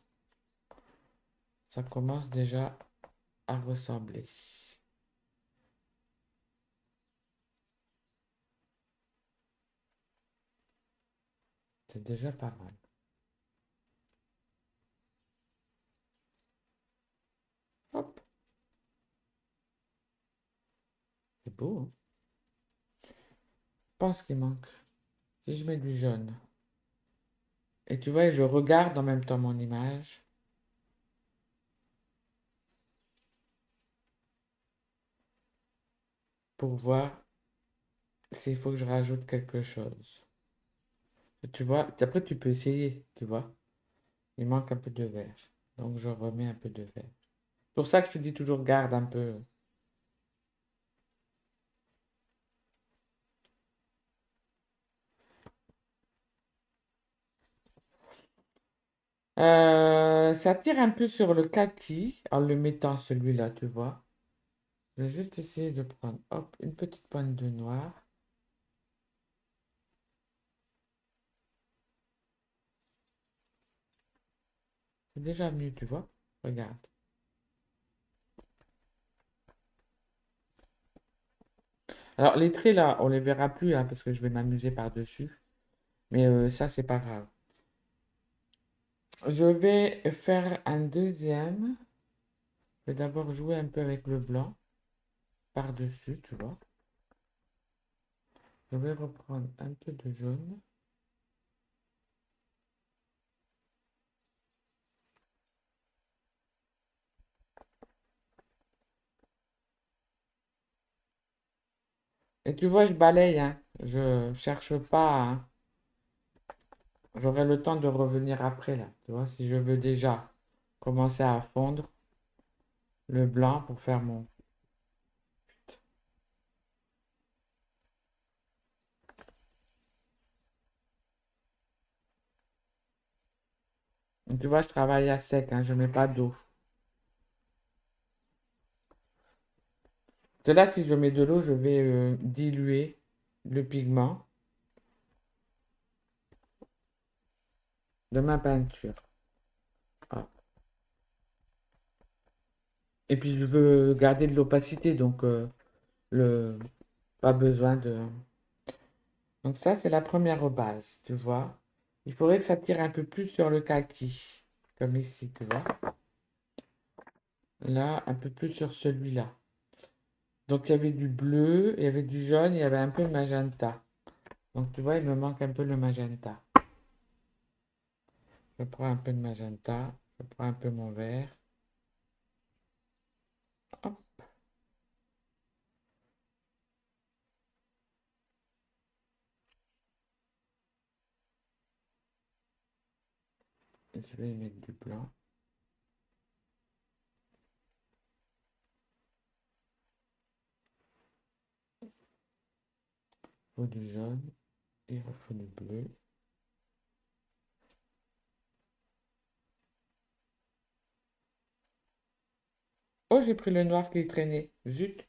Ça commence déjà à ressembler. C'est déjà pas mal. Hop, c'est beau, hein? Je pense qu'il manque. Si je mets du jaune. Et tu vois, je regarde en même temps mon image pour voir s'il faut que je rajoute quelque chose. Tu vois, après tu peux essayer, tu vois. Il manque un peu de vert. Donc je remets un peu de vert. C'est pour ça que je te dis toujours garde un peu. Ça tire un peu sur le kaki en le mettant celui-là, tu vois. Je vais juste essayer de prendre, hop, une petite pointe de noir. C'est déjà mieux, tu vois. Regarde. Alors les traits là, on les verra plus hein, parce que je vais m'amuser par-dessus. Mais ça, c'est pas grave. Je vais faire un deuxième. Je vais d'abord jouer un peu avec le blanc par-dessus, tu vois. Je vais reprendre un peu de jaune. Et tu vois, je balaye, hein. Je cherche pas, hein. J'aurai le temps de revenir après, là. Tu vois, si je veux déjà commencer à fondre le blanc pour faire mon... Tu vois, je travaille à sec, hein. Je mets pas d'eau. C'est là, si je mets de l'eau, je vais diluer le pigment de ma peinture. Ah. Et puis, je veux garder de l'opacité, donc le... pas besoin de... Donc ça, c'est la première base, tu vois. Il faudrait que ça tire un peu plus sur le kaki, comme ici, tu vois. Là, un peu plus sur celui-là. Donc il y avait du bleu, il y avait du jaune, il y avait un peu de magenta. Donc tu vois, il me manque un peu le magenta. Je prends un peu de magenta, je prends un peu mon vert. Hop, et je vais y mettre du blanc, ou du jaune, et refait du bleu. Oh, j'ai pris le noir qui traînait. Zut.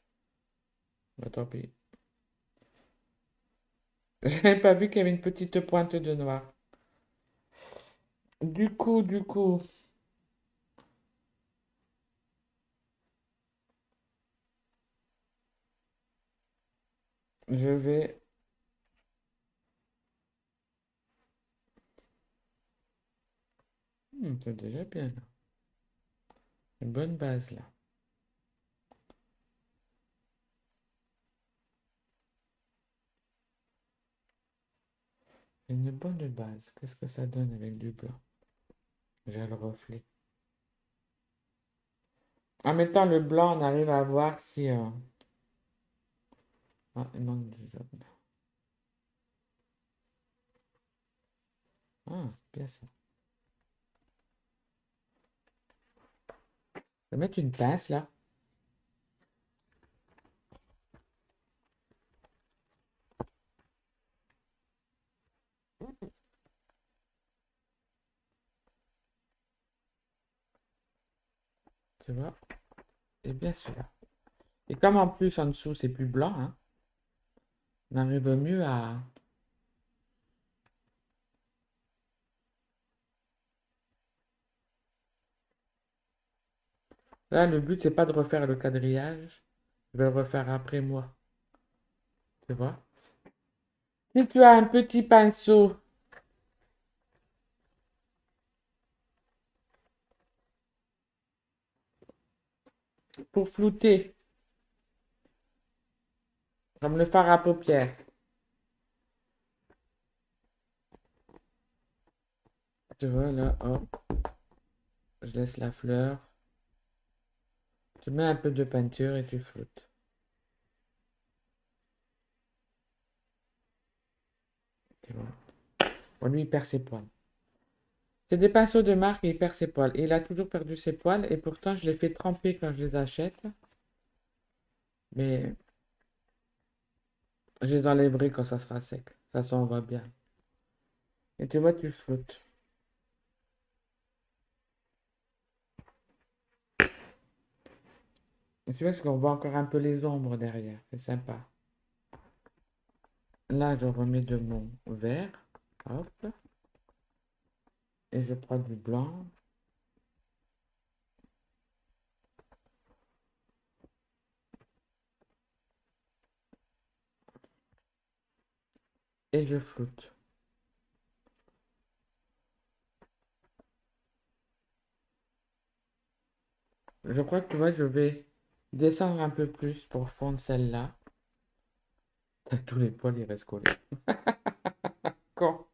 Bah, tant pis. J'avais pas vu qu'il y avait une petite pointe de noir. Du coup, je vais... C'est déjà bien là. Une bonne base là. Une bonne base. Qu'est-ce que ça donne avec du blanc? J'ai le reflet. En mettant le blanc, on arrive à voir si... Ah, il manque du jaune. Ah, bien ça. Je vais mettre une pince là. Tu vois? Et bien celui-là. Et comme en plus en dessous c'est plus blanc, hein, on arrive mieux à... Là, le but c'est pas de refaire le quadrillage. Je vais le refaire après moi. Tu vois? Si tu as un petit pinceau pour flouter, comme le fard à paupières, tu vois là, hop, je laisse la fleur. Tu mets un peu de peinture et tu floutes. Tu vois? Bon, lui, il perd ses points. C'est des pinceaux de marque et il perd ses poils. Et il a toujours perdu ses poils et pourtant je les fais tremper quand je les achète. Mais je les enlèverai quand ça sera sec. Ça s'en va bien. Et tu vois, tu flottes. Et c'est parce qu'on voit encore un peu les ombres derrière. C'est sympa. Là, je remets de mon vert. Hop. Et je prends du blanc. Et je floute. Je crois que tu vois, je vais descendre un peu plus pour fondre celle-là. Tous les poils, ils restent collés. Quand?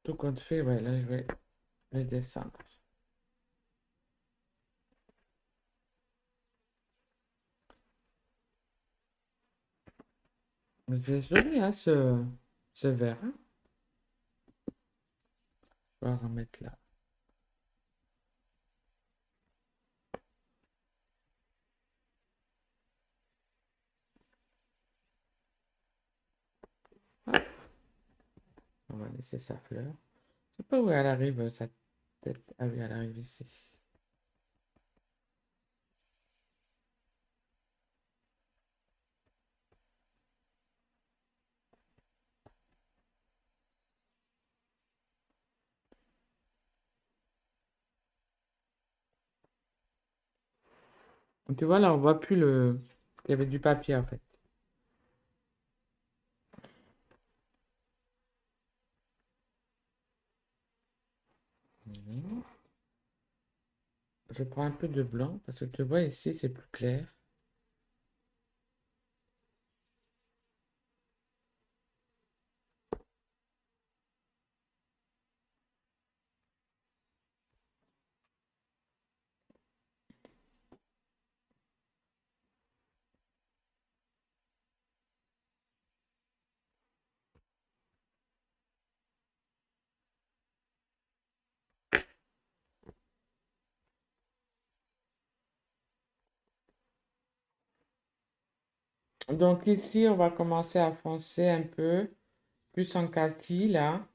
Tout compte fait, ouais, là, je vais les descendre. C'est joli, hein, ce vert. Hein. Je vais en remettre là. Hop, on va laisser sa fleur. Je sais pas où elle arrive, sa tête. Ah oui, elle arrive ici. Tu vois, là, on voit plus le... qu'il y avait du papier, en fait. Mhm. Je prends un peu de blanc, parce que tu vois, ici, c'est plus clair. Donc ici, on va commencer à foncer un peu, plus en kaki, là.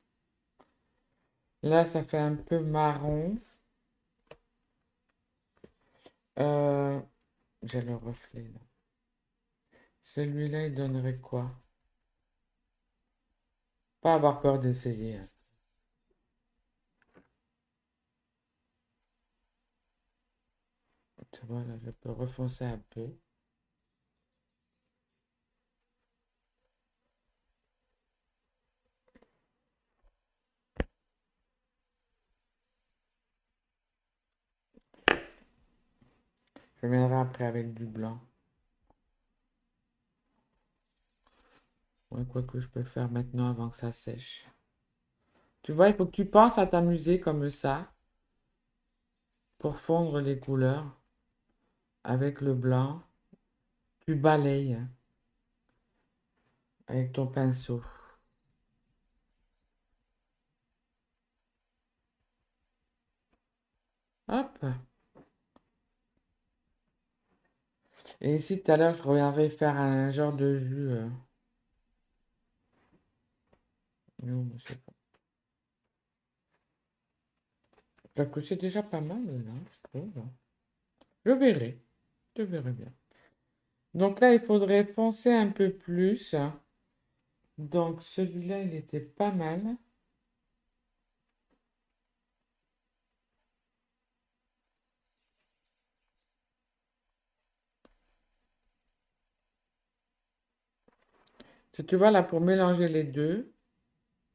Là, ça fait un peu marron. Euh, j'ai le reflet, là. Celui-là, il donnerait quoi? Pas avoir peur d'essayer. Hein. Tu vois, là, je peux refoncer un peu. Je viendrai après avec du blanc. Ouais, quoi que je peux faire maintenant avant que ça sèche. Tu vois, il faut que tu penses à t'amuser comme ça pour fondre les couleurs avec le blanc. Tu balayes hein, avec ton pinceau. Hop. Et ici, tout à l'heure, je reviendrai faire un genre de jus. Non, je sais pas. Donc, c'est déjà pas mal, là, je trouve. Je verrai. Je verrai bien. Donc là, il faudrait foncer un peu plus. Donc celui-là, il était pas mal. Si tu vois là, pour mélanger les deux,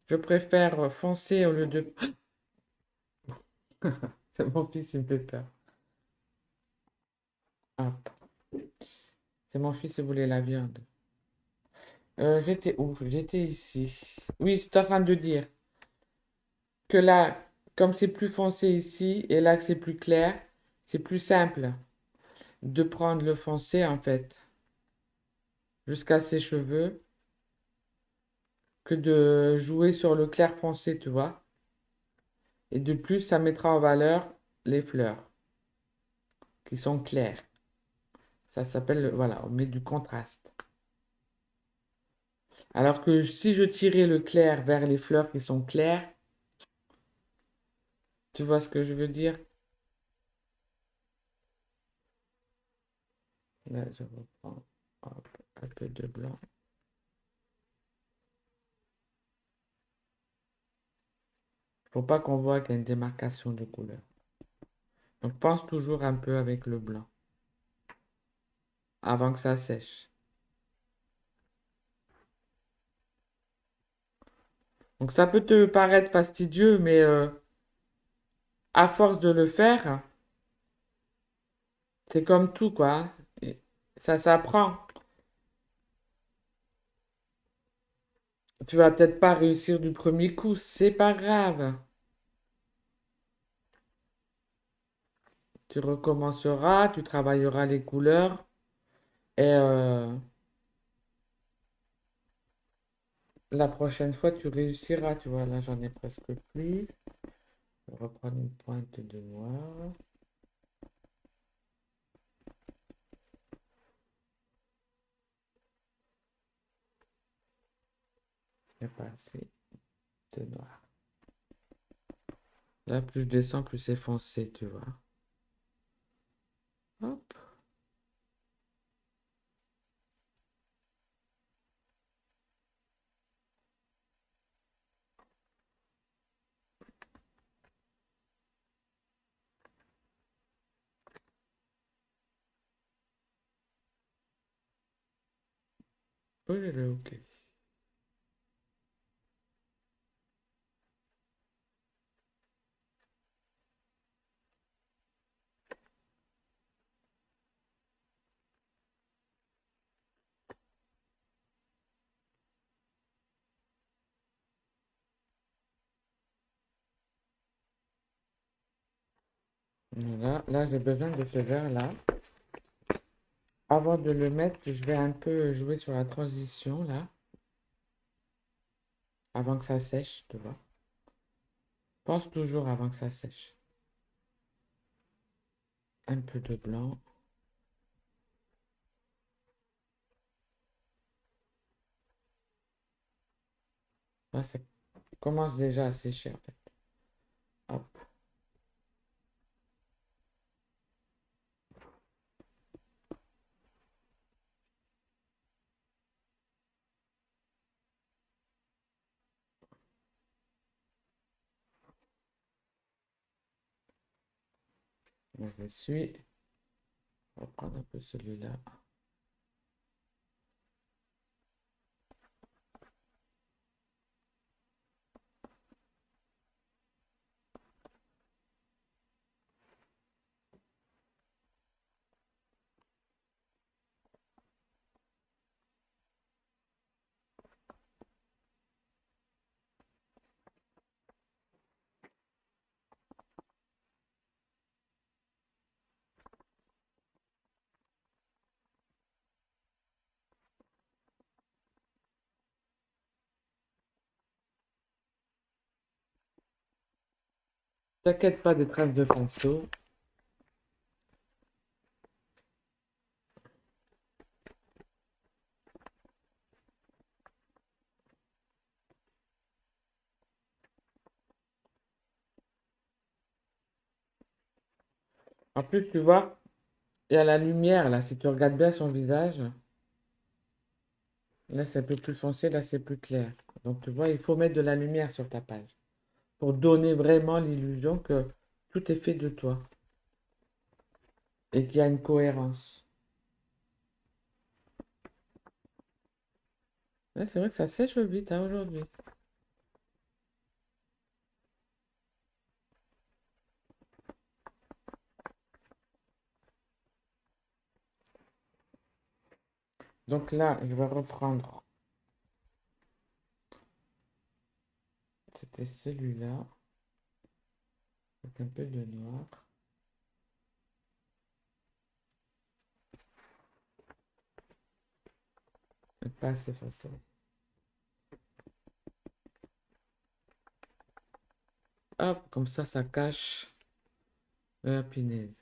je préfère foncer au lieu de... C'est mon fils, il me fait peur. Hop. C'est mon fils, il voulait la viande. J'étais où? J'étais ici. Oui, tu es en train de dire que là, comme c'est plus foncé ici et là que c'est plus clair, c'est plus simple de prendre le foncé en fait. jusqu'à ses cheveux que de jouer sur le clair foncé, tu vois. Et de plus, ça mettra en valeur les fleurs qui sont claires. Ça s'appelle, voilà, on met du contraste. Alors que si je tirais le clair vers les fleurs qui sont claires, tu vois ce que je veux dire? Là, je reprends hop, un peu de blanc. Faut pas qu'on voit qu'il y a une démarcation de couleur. Donc pense toujours un peu avec le blanc avant que ça sèche. Donc ça peut te paraître fastidieux, mais à force de le faire, c'est comme tout, quoi, hein. Et ça s'apprend. Tu vas peut-être pas réussir du premier coup, c'est pas grave. Tu recommenceras, tu travailleras les couleurs et la prochaine fois tu réussiras. Tu vois, là j'en ai presque plus. Je vais reprendre une pointe de noir. Il n'y a pas assez de noir. Là, plus je descends, plus c'est foncé, tu vois. Hop. Oh, ok. Là, j'ai besoin de ce vert-là. Avant de le mettre, je vais un peu jouer sur la transition, là. Avant que ça sèche, tu vois. Pense toujours avant que ça sèche. Un peu de blanc. Là, ça commence déjà à sécher, en fait. Hop. Je suis. On va prendre un peu celui-là. T'inquiète pas des traces de pinceau. En plus, tu vois, il y a la lumière, là. Si tu regardes bien son visage, là, c'est un peu plus foncé, là, c'est plus clair. Donc, tu vois, il faut mettre de la lumière sur ta page pour donner vraiment l'illusion que tout est fait de toi et qu'il y a une cohérence. Ouais, c'est vrai que ça sèche vite, hein, aujourd'hui. Donc là, je vais reprendre. C'était celui-là, avec un peu de noir. pas assez facile. Hop, comme ça cache la punaise.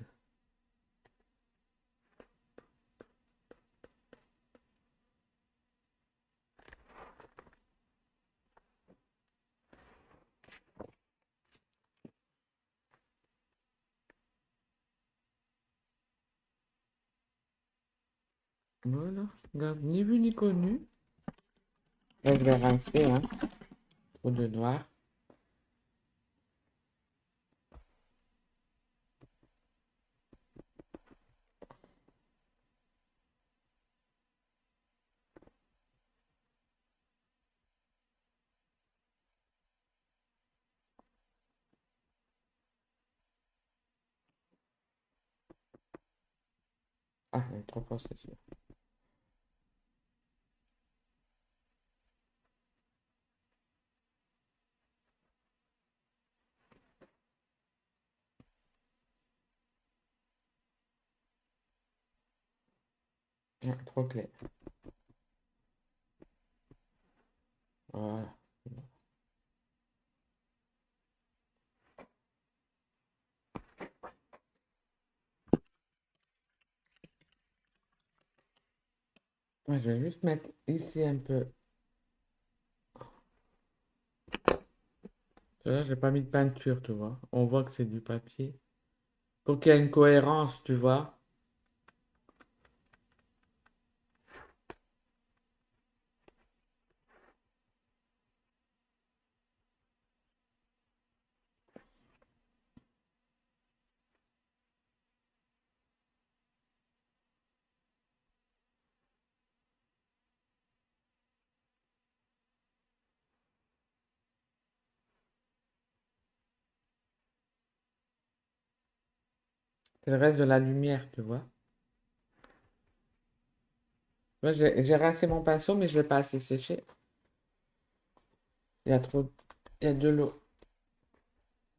Voilà, regarde, ni vu ni connu. Là, je vais rincer, hein. Trop de noir. Ah, elle est trop forte, c'est sûr. Ah, trop clair. Voilà. Ouais, je vais juste mettre ici un peu. Là, j'ai pas mis de peinture, tu vois. On voit que c'est du papier. Pour qu'il y ait une cohérence, tu vois. C'est le reste de la lumière, tu vois. Moi, j'ai rincé mon pinceau, mais je l'ai pas assez séché. Il y a trop. Il y a de l'eau.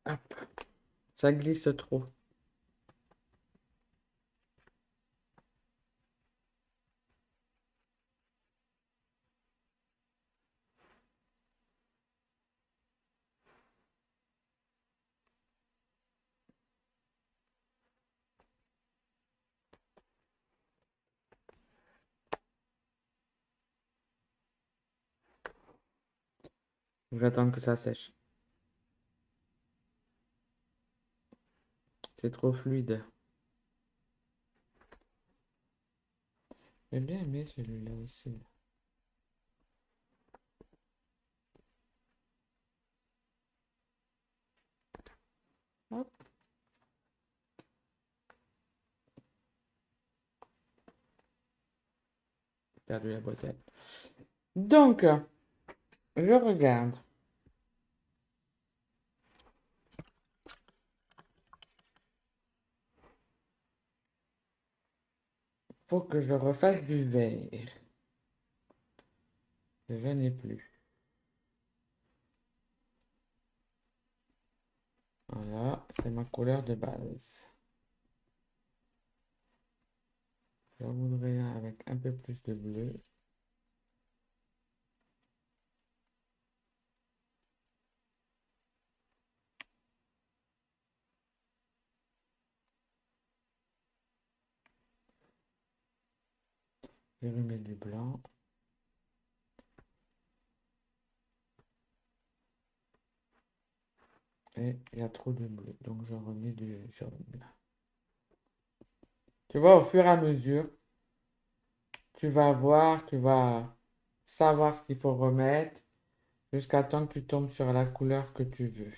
Hop. Ça glisse trop. J'attends que ça sèche. C'est trop fluide. J'ai bien aimé celui-là aussi. Hop. Perdu la bretelle. Donc, je regarde. Faut que je refasse du vert. Je n'ai plus. Voilà, c'est ma couleur de base. Je voudrais un avec un peu plus de bleu. Je remets du blanc. Et il y a trop de bleu, donc je remets du jaune. Tu vois, au fur et à mesure, tu vas voir, tu vas savoir ce qu'il faut remettre jusqu'à temps que tu tombes sur la couleur que tu veux.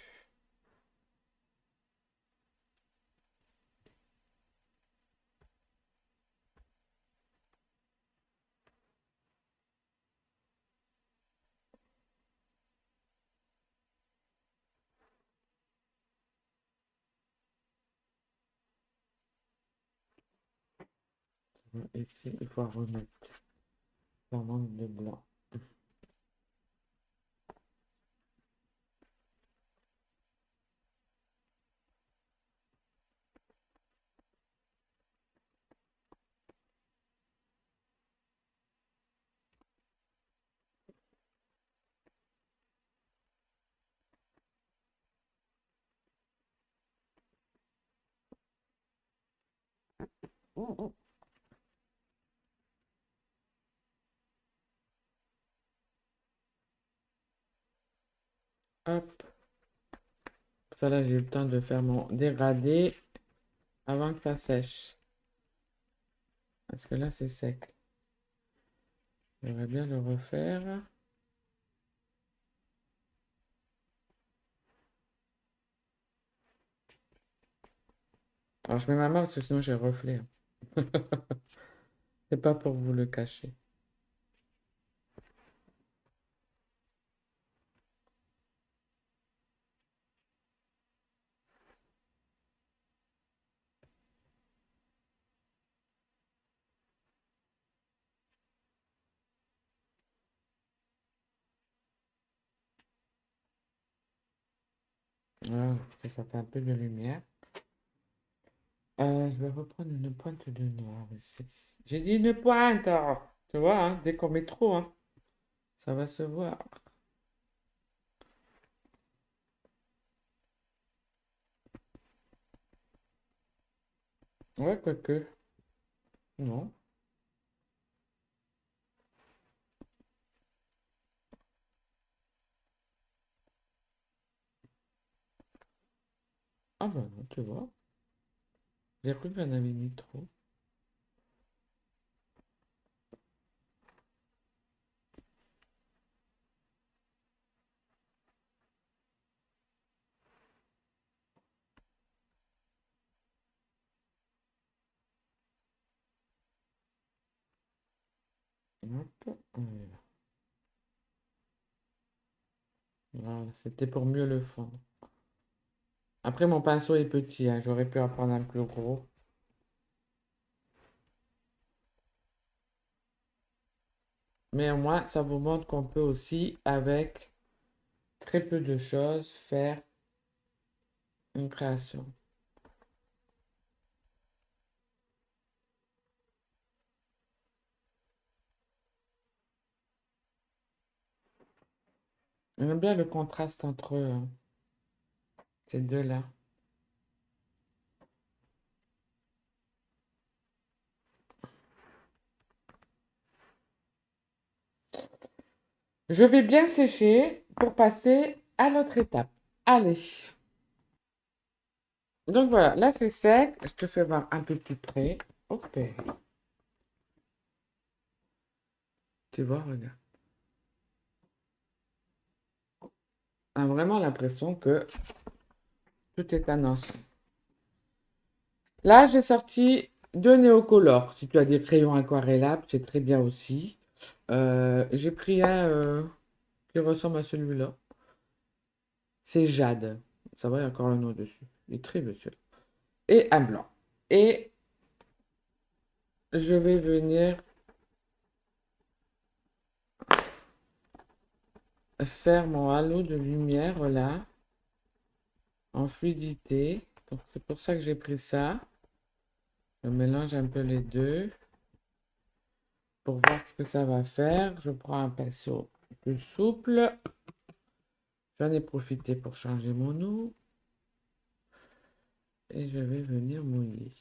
Ici, il faut remettre. Ça manque de blanc. Hop. Ça là, j'ai eu le temps de faire mon dégradé avant que ça sèche. Parce que là, c'est sec. J'aimerais bien le refaire. Alors, je mets ma main parce que sinon j'ai le reflet, hein. C'est pas pour vous le cacher. Voilà, ça fait un peu de lumière. Je vais reprendre une pointe de noir ici. J'ai dit une pointe, oh. Tu vois, hein, dès qu'on met trop, hein, ça va se voir. Ouais, quoique. Non. Ah bah non, tu vois. J'ai cru que j'en avais mis trop. Hop, voilà. Voilà, c'était pour mieux le fondre. Après, mon pinceau est petit, hein, j'aurais pu en prendre un plus gros. Mais au moins, ça vous montre qu'on peut aussi, avec très peu de choses, faire une création. J'aime bien le contraste entre ces deux-là. Je vais bien sécher pour passer à l'autre étape. Allez. Donc voilà, là c'est sec. Je te fais voir un peu plus près. Ok. Tu vois, regarde. On a vraiment l'impression que tout est un ensemble. Là, j'ai sorti deux néocolores. Si tu as des crayons aquarellables, c'est très bien aussi. J'ai pris un qui ressemble à celui-là. C'est Jade. Ça va, il y a encore le nom dessus. Il est très beau celui-là. Et un blanc. Et je vais venir faire mon halo de lumière là, en fluidité. Donc c'est pour ça que j'ai pris ça. Je mélange un peu les deux pour voir ce que ça va faire. Je prends un pinceau plus souple. J'en ai profité pour changer mon eau. Et je vais venir mouiller.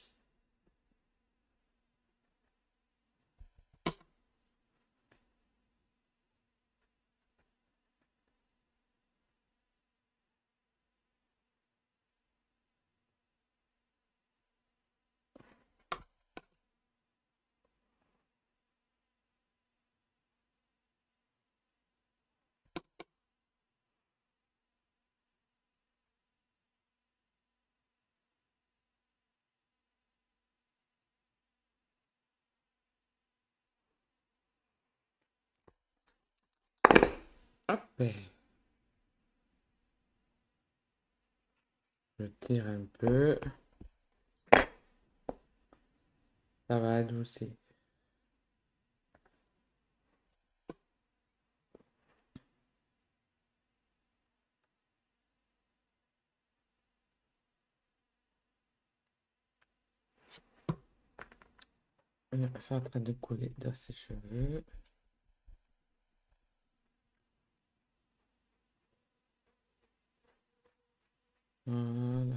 Hop. Je tire un peu. Ça va adoucir. C'est en train de couler dans ses cheveux. Voilà.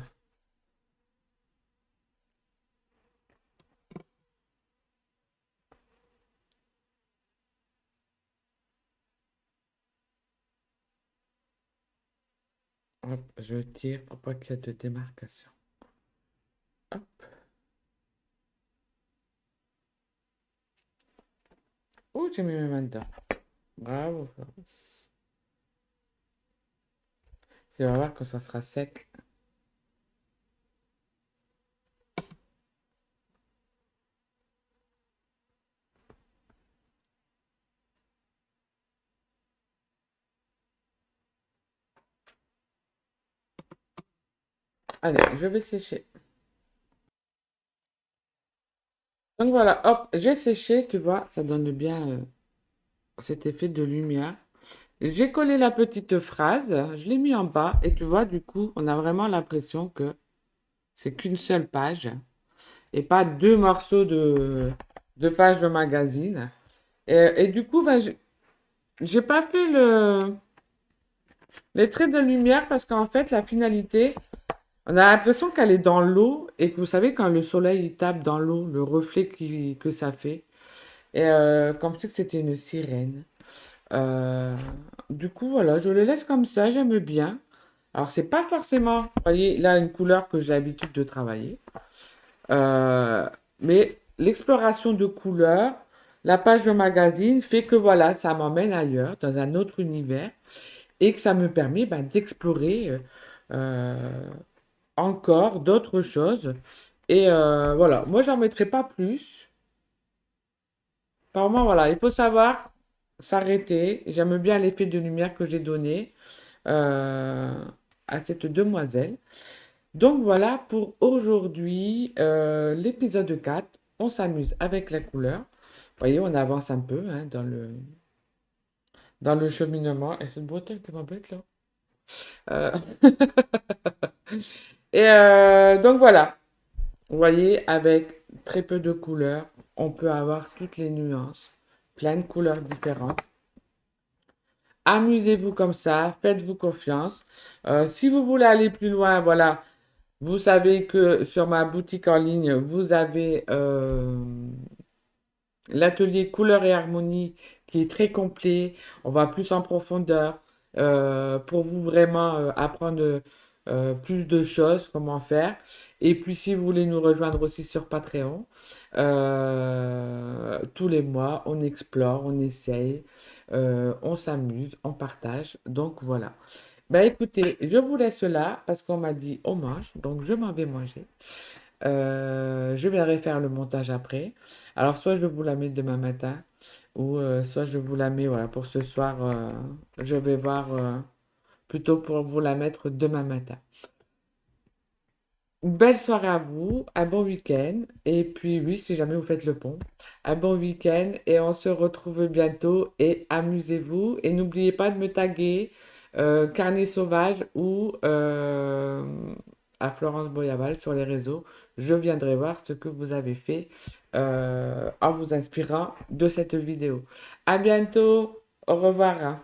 Hop, je tire pour pas qu'il y ait de démarcation. Hop. Oh, j'ai mis mes mains dedans. Bravo, Florence. Tu vas voir que ça sera sec. Allez, je vais sécher. Donc voilà, hop, j'ai séché, tu vois, ça donne bien cet effet de lumière. J'ai collé la petite phrase, je l'ai mis en bas, et tu vois, du coup, on a vraiment l'impression que c'est qu'une seule page, et pas deux morceaux de pages de magazine. Et du coup, ben, j'ai pas fait les traits de lumière parce qu'en fait, la finalité, on a l'impression qu'elle est dans l'eau et que vous savez, quand le soleil il tape dans l'eau, le reflet que ça fait. Et comme si c'était une sirène. Euh, du coup, voilà, je le laisse comme ça, j'aime bien. Alors, c'est pas forcément, vous voyez, là, une couleur que j'ai l'habitude de travailler. Euh, mais l'exploration de couleurs, la page de magazine fait que voilà, ça m'emmène ailleurs, dans un autre univers, et que ça me permet ben, d'explorer euh, encore d'autres choses. Et voilà, moi, j'en mettrai pas plus. Par moment, voilà, il faut savoir s'arrêter. J'aime bien l'effet de lumière que j'ai donné euh, à cette demoiselle. Donc voilà pour aujourd'hui, l'épisode 4. On s'amuse avec la couleur. Vous voyez, on avance un peu hein, dans le cheminement. Et cette bretelle qui m'embête là. Euh, Et donc voilà, vous voyez, avec très peu de couleurs, on peut avoir toutes les nuances, plein de couleurs différentes. Amusez-vous comme ça, faites-vous confiance. Si vous voulez aller plus loin, voilà, vous savez que sur ma boutique en ligne, vous avez l'atelier couleur et harmonie qui est très complet. On va plus en profondeur pour vous vraiment apprendre plus de choses, comment faire. Et puis si vous voulez nous rejoindre aussi sur Patreon, tous les mois, on explore, on essaye, on s'amuse, on partage. Donc voilà. Ben écoutez, je vous laisse là parce qu'on m'a dit on mange, donc je m'en vais manger. Je viendrai faire le montage après. Alors, soit je vous la mets demain matin, ou soit je vous la mets, voilà, pour ce soir. Je vais voir plutôt pour vous la mettre demain matin. Belle soirée à vous, un bon week-end. Et puis, oui, si jamais vous faites le pont, un bon week-end. Et on se retrouve bientôt. Et amusez-vous. Et n'oubliez pas de me taguer Carnet Sauvage ou à Florence Boyaval sur les réseaux. Je viendrai voir ce que vous avez fait en vous inspirant de cette vidéo. À bientôt. Au revoir.